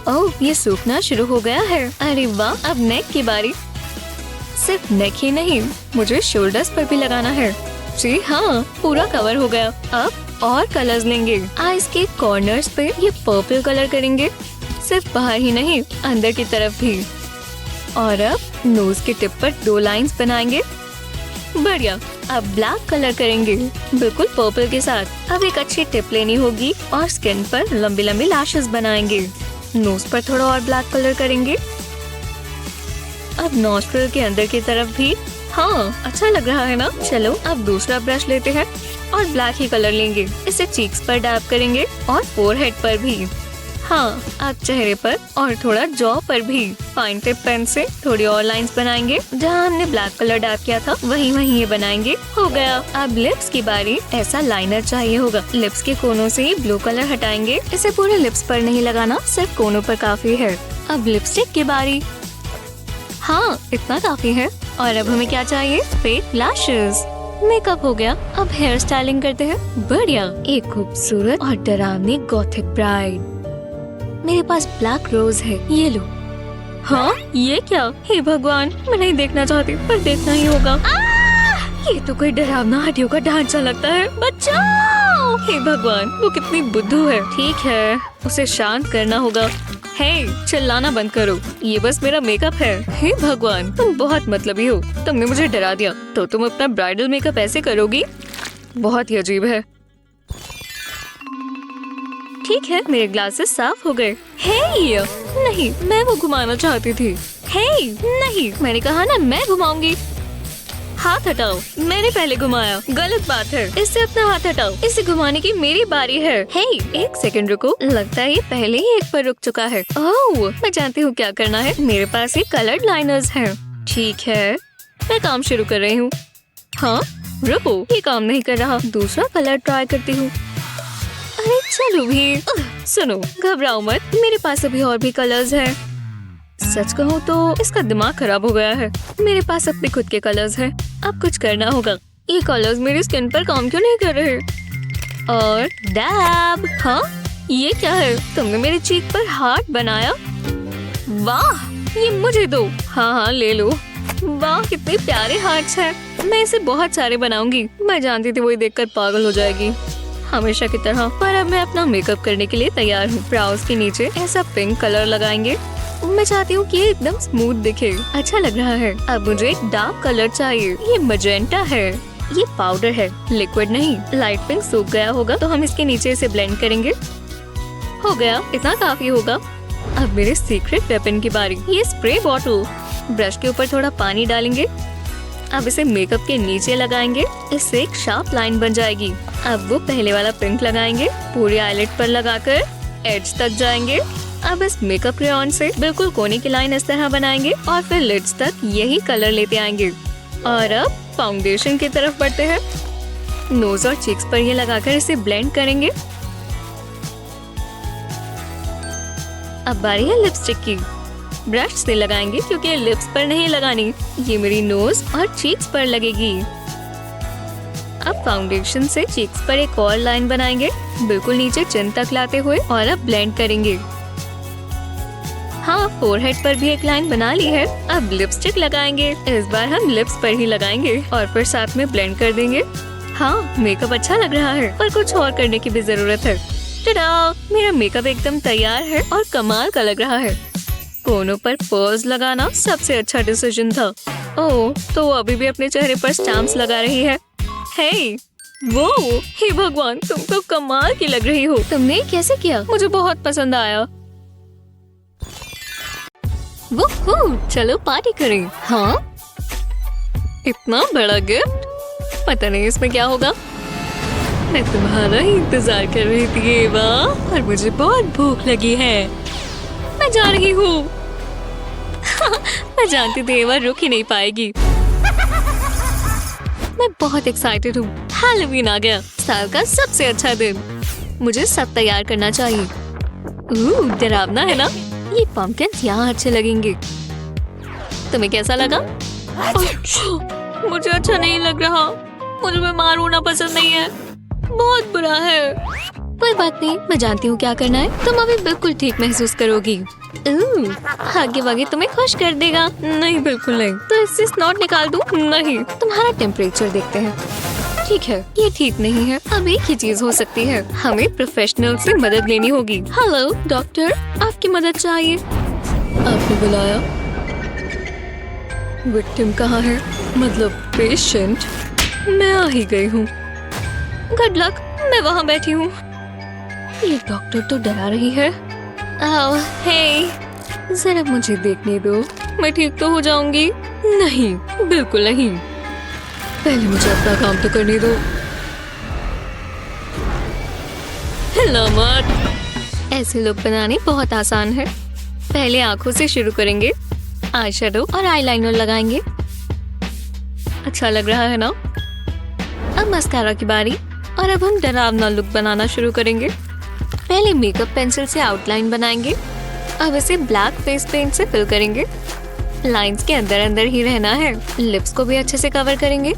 ओह ये सूखना शुरू हो गया है। अरे वाह, अब नेक की बारी। सिर्फ नेक ही नहीं, मुझे शोल्डर्स पर भी लगाना है। जी हाँ, पूरा कवर हो गया। अब और कलर्स लेंगे। आईज के कॉर्नर्स पे ये पर्पल कलर करेंगे। सिर्फ बाहर ही नहीं, अंदर की तरफ भी। और अब नोज के टिप पर 2 लाइंस बनाएंगे। बढ़िया। अब ब्लैक कलर करेंगे, बिल्कुल पर्पल के साथ। अब एक अच्छी टिप लेनी होगी और स्किन पर लंबी लंबी लैशेस बनाएंगे। नोज पर थोड़ा और ब्लैक कलर करेंगे। अब नॉस्ट्रिल के अंदर की तरफ भी। हाँ अच्छा लग रहा है ना। चलो अब दूसरा ब्रश लेते हैं और ब्लैक ही कलर लेंगे। इसे चीक्स पर डैब करेंगे और फोरहेड पर भी। हाँ, अब चेहरे पर और थोड़ा जॉ पर भी फाइन टिप पेन से थोड़ी और लाइंस बनाएंगे। जहाँ हमने ब्लैक कलर डार्क किया था वहीं ये बनाएंगे। हो गया। अब लिप्स की बारी। ऐसा लाइनर चाहिए होगा। लिप्स के कोनों से ही ब्लू कलर हटाएंगे। इसे पूरे लिप्स पर नहीं लगाना, सिर्फ कोनों पर काफी है। अब लिपस्टिक की बारी। हाँ, इतना काफी है। और अब हमें क्या चाहिए? Fake lashes. मेकअप हो गया, अब हेयर स्टाइलिंग करते हैं। बढ़िया, एक खूबसूरत और डरावनी गॉथिक ब्राइड। मेरे पास ब्लैक रोज है, ये लो। हाँ, ये क्या? हे भगवान, मैं नहीं देखना चाहती पर देखना ही होगा। ये तो कोई डरावना हड्डियों का ढांचा लगता है। बचाओ! हे भगवान, वो कितनी बुद्धू है। ठीक है, उसे शांत करना होगा। हे, चिल्लाना बंद करो, ये बस मेरा मेकअप है। हे भगवान, तुम बहुत मतलबी हो। तुमने मुझे डरा दिया, तो तुम अपना ब्राइडल मेकअप ऐसे करोगी? बहुत ही अजीब है। ठीक है, मेरे ग्लासेस साफ हो गए। हे, नहीं, मैं वो घुमाना चाहती थी। हे, नहीं, मैंने कहा ना मैं घुमाऊंगी। हाथ हटाओ, मैंने पहले घुमाया। गलत बात है, इससे अपना हाथ हटाओ। इसे घुमाने की मेरी बारी है। हे, एक सेकंड रुको, लगता है ये पहले ही एक पर रुक चुका है। ओह, मैं जानती हूँ क्या करना है। मेरे पास ये कलर्ड लाइनर्स हैं। ठीक है, मैं काम शुरू कर रही हूँ। हाँ, रुको, ये काम नहीं कर रहा। दूसरा कलर ट्राई करती हूँ। अरे चलो भी। सुनो, घबराओ मत, मेरे पास अभी और भी कलर्स हैं। सच कहूँ तो इसका दिमाग खराब हो गया है। मेरे पास अपने खुद के कलर्स हैं। अब कुछ करना होगा। ये कलर्स मेरी स्किन पर काम क्यों नहीं कर रहे? और डैब। हाँ, ये क्या है? तुमने मेरी चीक पर हार्ट बनाया। वाह, ये मुझे दो। हाँ, ले लो। वाह, कितने प्यारे हार्ट्स हैं। मैं इसे बहुत सारे बनाऊंगी। मैं जानती थी वो देखकर पागल हो जाएगी, हमेशा की तरह। पर अब मैं अपना मेकअप करने के लिए तैयार हूँ। ब्राउज के नीचे ऐसा पिंक कलर लगाएंगे। मैं चाहती हूँ कि ये एकदम स्मूथ दिखे। अच्छा लग रहा है। अब मुझे एक डार्क कलर चाहिए। ये मजेंटा है। ये पाउडर है, लिक्विड नहीं। लाइट पिंक सूख गया होगा तो हम इसके नीचे इसे ब्लेंड करेंगे। हो गया, इतना काफी होगा। अब मेरे सीक्रेट वेपन की बारी। ये स्प्रे बॉटल। ब्रश के ऊपर थोड़ा पानी डालेंगे। अब इसे मेकअप के नीचे लगाएंगे। इससे एक शार्प लाइन बन जाएगी। अब वो पहले वाला पिंक लगाएंगे, पूरी आईलिड पर लगाकर एड्ज तक जाएंगे। अब इस मेकअप क्रेयॉन से बिल्कुल कोने की लाइन इस तरह बनाएंगे और फिर लिड्स तक यही कलर लेते आएंगे। और अब फाउंडेशन की तरफ बढ़ते हैं। नोज और चीक्स पर ये लगाकर इसे ब्लेंड करेंगे। अब बारी है लिपस्टिक की। ब्रश से लगाएंगे क्योंकि लिप्स पर नहीं लगानी। ये मेरी नोज और चीक्स पर लगेगी। अब फाउंडेशन से चीक्स पर एक और लाइन बनाएंगे, बिल्कुल नीचे चिन तक लाते हुए, और अब ब्लेंड करेंगे। हाँ, फोरहेड पर भी एक लाइन बना ली है। अब लिपस्टिक लगाएंगे। इस बार हम लिप्स पर ही लगाएंगे और फिर साथ में ब्लेंड कर देंगे। हाँ, मेकअप अच्छा लग रहा है, पर कुछ और करने की भी जरूरत है। टाडा! मेरा मेकअप एकदम तैयार है और कमाल का लग रहा है। कोनों पर पर्ल्स लगाना सबसे अच्छा डिसीजन था। ओह, तो वो अभी भी अपने चेहरे पर स्टैम्प्स लगा रही है। हे, वो, हे भगवान, तुम तो कमाल की लग रही हो। तुमने कैसे किया? मुझे बहुत पसंद आया। वो, चलो पार्टी करें। हाँ, इतना बड़ा गिफ्ट, पता नहीं इसमें क्या होगा। मैं तुम्हारा ही इंतजार कर रही थी एवा, और मुझे बहुत भूख लगी है। मैं जा रही हूँ। मैं जानती थी एवा रुक ही नहीं पाएगी। मैं बहुत एक्साइटेड हूँ। हैलोवीन आ गया, साल का सबसे अच्छा दिन। मुझे सब तैयार करना चाहिए। डरावना है ना? ये पम्पकिन्स यहाँ अच्छे लगेंगे। तुम्हें कैसा लगा? मुझे अच्छा नहीं लग रहा। मुझे बीमार होना पसंद नहीं है। बहुत बुरा है। कोई बात नहीं, मैं जानती हूँ क्या करना है। तुम अभी बिल्कुल ठीक महसूस करोगी। आगे वागे तुम्हें खुश कर देगा। नहीं, बिल्कुल नहीं। तो इससे स्नॉट निकाल दूँ? नहीं। तुम्हारा टेम्परेचर देखते हैं। ठीक है, ये ठीक नहीं है। अब एक ही चीज हो सकती है, हमें प्रोफेशनल से मदद लेनी होगी। हेलो डॉक्टर, आपकी मदद चाहिए। आपने बुलाया? विक्टिम कहाँ है? मतलब पेशेंट? मैं आ ही गई हूँ। गुड लक, मैं वहाँ बैठी हूँ। ये डॉक्टर तो डरा रही है। हे, जरा मुझे देखने दो, मैं ठीक तो हो जाऊंगी। नहीं, बिल्कुल नहीं। पहले मुझे अपना काम तो करने दो। हिलना मत। ऐसे लुक बनाने बहुत आसान है। पहले आंखों से शुरू करेंगे, आई शेडो और आईलाइनर लगाएंगे। अच्छा लग रहा है ना? अब मस्कारा की बारी और अब हम डरावना लुक बनाना शुरू करेंगे। पहले मेकअप पेंसिल से आउटलाइन बनाएंगे। अब इसे ब्लैक फेस पेंट से फिल करेंगे। लाइंस के अंदर अंदर ही रहना है। लिप्स को भी अच्छे से कवर करेंगे।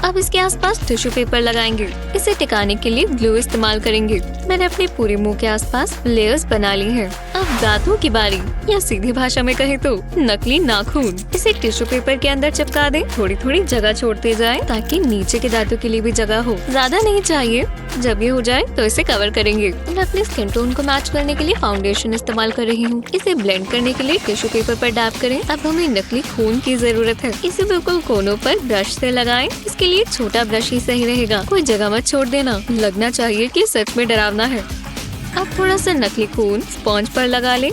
अब इसके आसपास टिश्यू पेपर लगाएंगे। इसे टिकाने के लिए ग्लू इस्तेमाल करेंगे। मैंने अपने पूरे मुंह के आसपास लेयर्स बना ली हैं। अब दांतों की बारी, या सीधी भाषा में कहे तो नकली नाखून। इसे टिश्यू पेपर के अंदर चिपका दें। थोड़ी थोड़ी जगह छोड़ते जाएं ताकि नीचे के दांतों के लिए भी जगह हो। ज्यादा नहीं चाहिए। जब ये हो जाए तो इसे कवर करेंगे। मैं अपने स्किन टोन को मैच करने के लिए फाउंडेशन इस्तेमाल कर रही हूँ। इसे ब्लेंड करने के लिए टिश्यू पेपर पर डैप करें। अब हमें नकली खून की जरूरत है। इसे बिल्कुल कोनों पर ब्रश से लगाएं। इसके लिए छोटा ब्रश ही सही रहेगा। कोई जगह मत छोड़ देना। लगना चाहिए कि सच में डरावना है। अब थोड़ा सा नकली खून स्पॉन्ज पर लगा लें।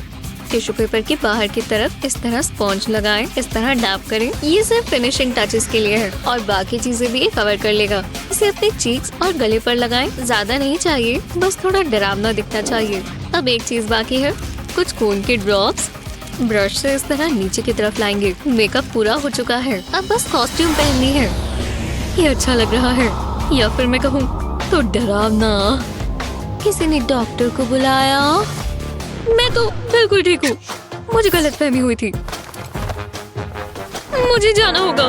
टिश्यू पेपर के बाहर की तरफ इस तरह स्पॉन्ज लगाएं। इस तरह डैप करें। ये सिर्फ फिनिशिंग टचेस के लिए है और बाकी चीजें भी ये कवर कर लेगा। इसे अपने चीक्स और गले पर लगाएं। ज्यादा नहीं चाहिए, बस थोड़ा डरावना दिखना चाहिए। अब एक चीज बाकी है, कुछ खून के ड्रॉप्स ब्रश से इस तरह नीचे की तरफ लाएंगे। मेकअप पूरा हो चुका है। अब बस कॉस्ट्यूम पहननी है। ये अच्छा लग रहा है, या फिर मैं कहूँ तो डरावना। किसी ने डॉक्टर को बुलाया। मैं तो बिल्कुल ठीक हूँ। मुझे गलतफहमी हुई थी। मुझे जाना होगा।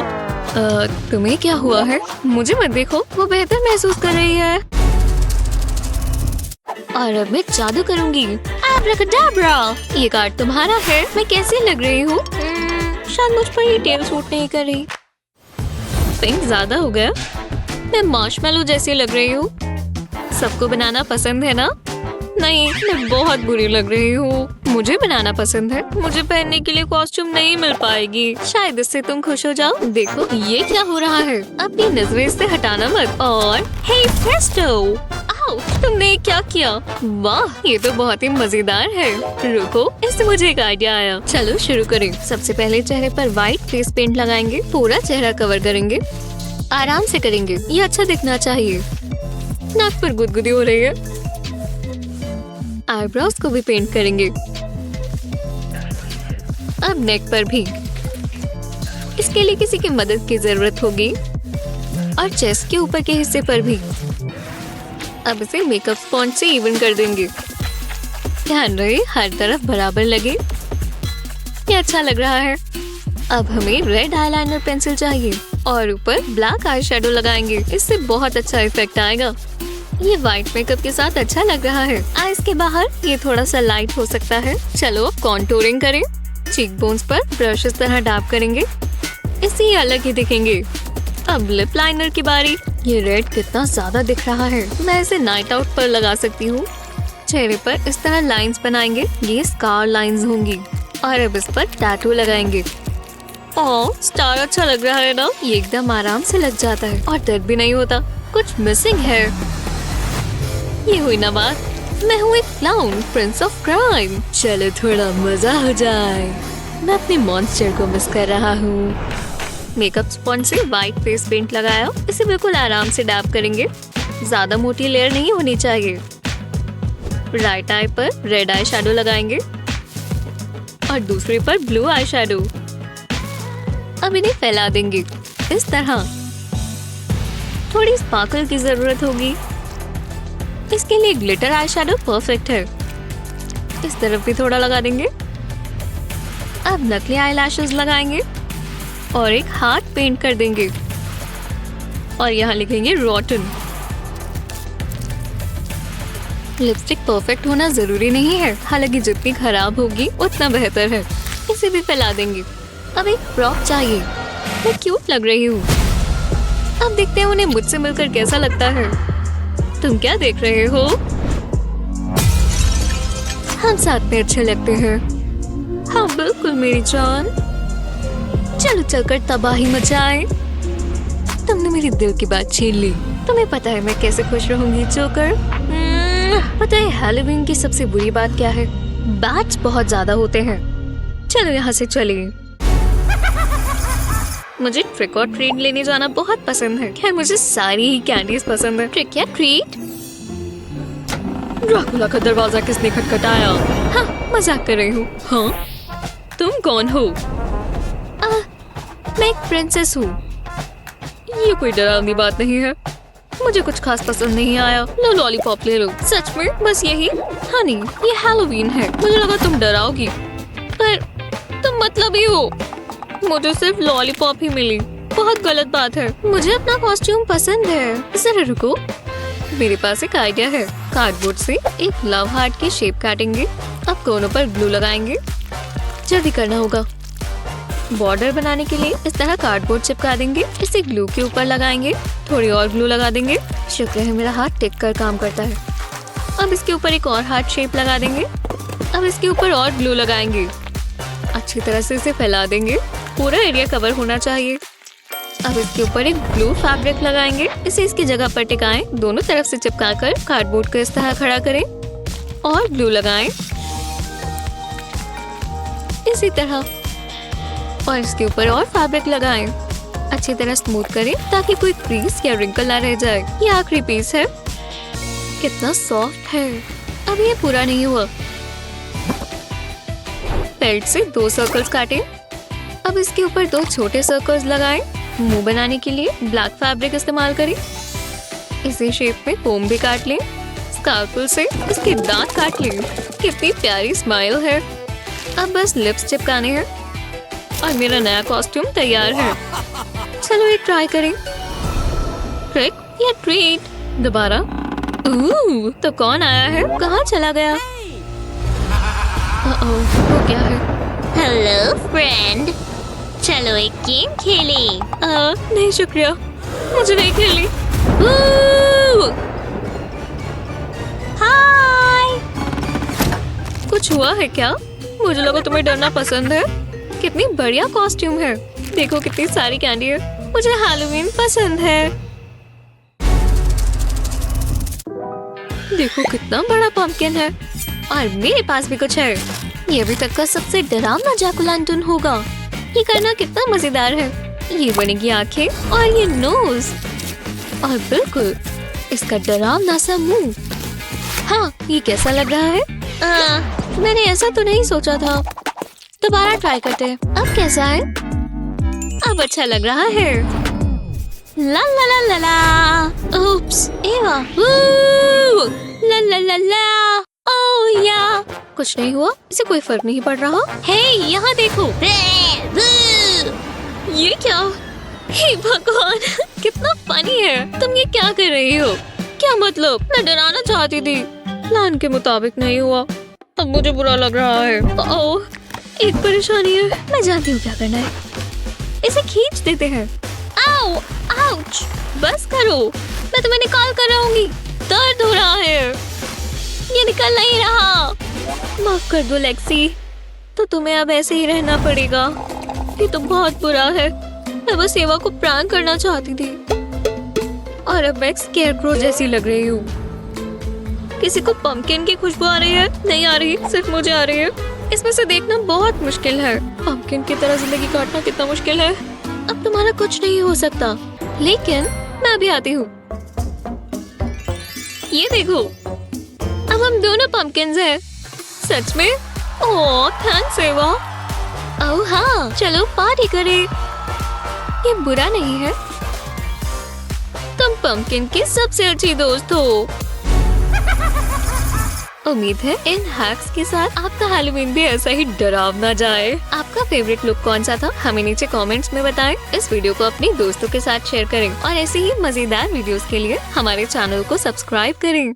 तुम्हें क्या हुआ है? मुझे मत देखो, वो बेहतर महसूस कर रही है। और अब मैं जादू करूंगी। एब्राकाडाब्रा। ये कार्ड तुम्हारा है। मैं कैसी लग रही हूँ? शायद मुझ पर ये टेल सूट नहीं कर रही। पिंक ज्यादा हो गया। मैं मार्शमेलो जैसी लग रही हूँ। सबको बनाना पसंद है ना? नहीं, मैं बहुत बुरी लग रही हूँ। मुझे बनाना पसंद है। मुझे पहनने के लिए कॉस्ट्यूम नहीं मिल पाएगी। शायद इससे तुम खुश हो जाओ। देखो ये क्या हो रहा है। अपनी नजरें इससे हटाना मत। और हे प्रेस्टो, आओ, तुमने क्या किया? वाह, ये तो बहुत ही मजेदार है। रुको, इससे मुझे एक आइडिया आया। चलो शुरू करें। सबसे पहले चेहरे पर व्हाइट फेस पेंट लगाएंगे। पूरा चेहरा कवर करेंगे। आराम से करेंगे, ये अच्छा दिखना चाहिए। नाक पर गुदगुदी हो रही है। आईब्रोज को भी पेंट करेंगे। अब नेक पर भी। इसके लिए किसी की मदद की जरूरत होगी। और चेस्ट के ऊपर के हिस्से पर भी। अब इसे मेकअप स्पॉन्ज से इवन कर देंगे। ध्यान रहे हर तरफ बराबर लगे। ये अच्छा लग रहा है। अब हमें रेड आईलाइनर पेंसिल चाहिए और ऊपर ब्लैक आई शेडो लगाएंगे। इससे बहुत अच्छा इफेक्ट आएगा। ये व्हाइट मेकअप के साथ अच्छा लग रहा है। आईज के बाहर ये थोड़ा सा लाइट हो सकता है। चलो अब कॉन्टूरिंग करें। चीक बोन्स पर ब्रश इस तरह डैप करेंगे। इससे ये अलग ही दिखेंगे। अब लिप लाइनर की बारी। ये रेड कितना ज्यादा दिख रहा है। मैं इसे नाइट आउट पर लगा सकती हूँ। चेहरे पर इस तरह लाइंस बनाएंगे। ये स्कार लाइंस होंगी। और अब इस पर टैटू लगाएंगे। ओह, स्टार अच्छा लग रहा है ना? ये एकदम आराम से लग जाता है और दर्द भी नहीं होता। कुछ मिसिंग है। ये हुई ना बात। मैं हूँ एक क्लाउन, प्रिंस ऑफ क्राइम। चलो थोड़ा मजा हो जाए। मैं अपने मॉन्स्टर को मिस कर रहा हूँ। मेकअप स्पॉन्ज से व्हाइट फेस पेंट लगाया। इसे बिल्कुल आराम से डैप करेंगे। ज्यादा मोटी लेयर नहीं होनी चाहिए। राइट आई पर रेड आई शैडो लगाएंगे और दूसरे पर ब्लू आई शैडो। अब इन्हें फैला देंगे इस तरह। थोड़ी स्पार्कल की जरूरत होगी। इसके लिए ग्लिटर आई शैडो परफेक्ट है। इस तरफ भी थोड़ा लगा देंगे। अब नकली आई लैशेस लगाएंगे और एक हार्ट पेंट कर देंगे और यहाँ लिखेंगे रॉटन। लिपस्टिक परफेक्ट होना जरूरी नहीं है, हालांकि जितनी खराब होगी उतना बेहतर है। इसे भी फैला देंगे। अब एक फ्रॉक चाहिए। मैं क्यूट लग रही हूँ। अब देखते हैं उन्हें मुझसे मिलकर कैसा लगता है। तुम क्या देख रहे हो? हम साथ में अच्छे लगते हैं। हाँ बिल्कुल मेरी जान। चलो चलकर तबाही मचाएं। तुमने मेरे दिल की बात छीन ली। तुम्हें पता है मैं कैसे खुश रहूंगी जोकर? पता है हैलोवीन की सबसे बुरी बात क्या है? बैट्स बहुत ज्यादा होते हैं। चलो यहाँ से चलिए। मुझे ट्रिक और ट्रीट लेने जाना बहुत पसंद है। खैर मुझे सारी ही कैंडीज पसंद है। ट्रिक या ट्रीट? ड्रैकुला का दरवाजा किसने खटखटाया? हाँ, मजाक कर रही हूँ। हाँ, तुम कौन हो? मैं एक प्रिंसेस हूँ। ये कोई डरावनी बात नहीं है। मुझे कुछ खास पसंद नहीं आया। लो लॉलीपॉप ले लो। सच में बस यही? हनी, ये हैलोवीन है। मुझे लगा तुम डराओगी, पर तुम मतलबी हो। मुझे सिर्फ लॉलीपॉप ही मिली। बहुत गलत बात है। मुझे अपना कॉस्ट्यूम पसंद है। जरा रुको, मेरे पास एक आइडिया है। कार्डबोर्ड से एक लव हार्ट की शेप काटेंगे। अब कोनों पर ग्लू लगाएंगे। जल्दी करना होगा। बॉर्डर बनाने के लिए इस तरह कार्डबोर्ड चिपका देंगे। इसे ग्लू के ऊपर लगाएंगे। थोड़ी और ग्लू लगा देंगे। शुक्र है मेरा हाथ टिक कर काम करता है। अब इसके ऊपर एक और हार्ट शेप लगा देंगे। अब इसके ऊपर और ग्लू लगाएंगे। अच्छी तरह से इसे फैला देंगे। पूरा एरिया कवर होना चाहिए। अब इसके ऊपर एक ब्लू फैब्रिक लगाएंगे। इसे इसकी जगह पर टिकाएं। दोनों तरफ से चिपकाकर कार्डबोर्ड को इस तरह खड़ा करें और ग्लू लगाएं। इसी तरह, और इसके ऊपर और फैब्रिक लगाएं। अच्छी तरह स्मूथ करें ताकि कोई क्रीज या रिंकल ना रह जाए। ये आखिरी पीस है। कितना सॉफ्ट है। अब ये पूरा नहीं हुआ। बेल्ट से 2 सर्कल्स काटें। अब इसके ऊपर 2 छोटे सर्कल्स लगाएं। मुंह बनाने के लिए ब्लैक फैब्रिक इस्तेमाल करें। इसी शेप में कोम भी काट लें। स्कार्पल से इसके दांत काट लें। कितनी प्यारी स्माइल है। अब बस लिप्स चिपकाने हैं और मेरा नया कॉस्ट्यूम तैयार है। चलो ये ट्राई करें। ट्रिक या ट्रीट? दोबारा। तो कौन आया है? कहाँ चला गया? वो क्या है? हेलो फ्रेंड, चलो एक गेम खेलें। नहीं शुक्रिया, मुझे नहीं खेलनी। हाय, कुछ हुआ है क्या? मुझे लगा तुम्हें डरना पसंद है। कितनी बढ़िया कॉस्ट्यूम है। देखो कितनी सारी कैंडी है। मुझे हैलोवीन पसंद है। देखो कितना बड़ा पंपकिन है। और मेरे पास भी कुछ है। ये अभी तक का सबसे डरावना जैक-ओ-लैंटर्न होगा। ये करना कितना मजेदार है। ये बनेगी आंखें और ये नोज और बिल्कुल इसका डरावना सा मुंह। हाँ, ये कैसा लग रहा है? मैंने ऐसा तो नहीं सोचा था। दोबारा ट्राई करते हैं। अब कैसा है? अब अच्छा लग रहा है। ला ला ला ला ला। ओप्स, एवा। ला ला ला ला। ओह या। कुछ नहीं हुआ। इसे कोई फर्क नहीं पड़ रहा। हे, यहाँ देखो। ये क्या? हे भगवान, कितना फनी है। तुम ये क्या कर रही हो? क्या मतलब? मैं डराना चाहती थी। प्लान के मुताबिक नहीं हुआ। अब मुझे बुरा लग रहा है। ओह, एक परेशानी है। मैं जानती हूँ क्या करना है। इसे खींच देते हैं। आओ, आउच, बस करो। मैं तुम्हें निकाल कर रहूंगी। दर्द हो रहा है। ये निकल नहीं रहा। माफ कर दो लेक्सी, तो तुम्हें अब ऐसे ही रहना पड़ेगा। ये तो बहुत बुरा है। मैं बस एवा को प्रैंक करना चाहती थी और अब मैं स्केयरक्रो जैसी लग रही हूँ। किसी को पंपकिन की खुशबू आ रही है? नहीं आ रही, सिर्फ मुझे आ रही है। इसमें से देखना बहुत मुश्किल है। पंपकिन की तरह जिंदगी काटना कितना मुश्किल है। अब तुम्हारा कुछ नहीं हो सकता, लेकिन मैं अभी आती हूँ। ये देखो, अब हम दोनों पंपकिन्स हैं। सच में? ओह, थैंक्स एवा। ओह हाँ, चलो पार्टी करें। ये बुरा नहीं है। तुम पंपकिन की सबसे अच्छी दोस्त हो। उम्मीद है इन हैक्स के साथ आपका हैलोवीन भी ऐसा ही डरावना जाए। आपका फेवरेट लुक कौन सा था? हमें नीचे कमेंट्स में बताएं। इस वीडियो को अपने दोस्तों के साथ शेयर करें और ऐसे ही मजेदार वीडियोस के लिए हमारे चैनल को सब्सक्राइब करें।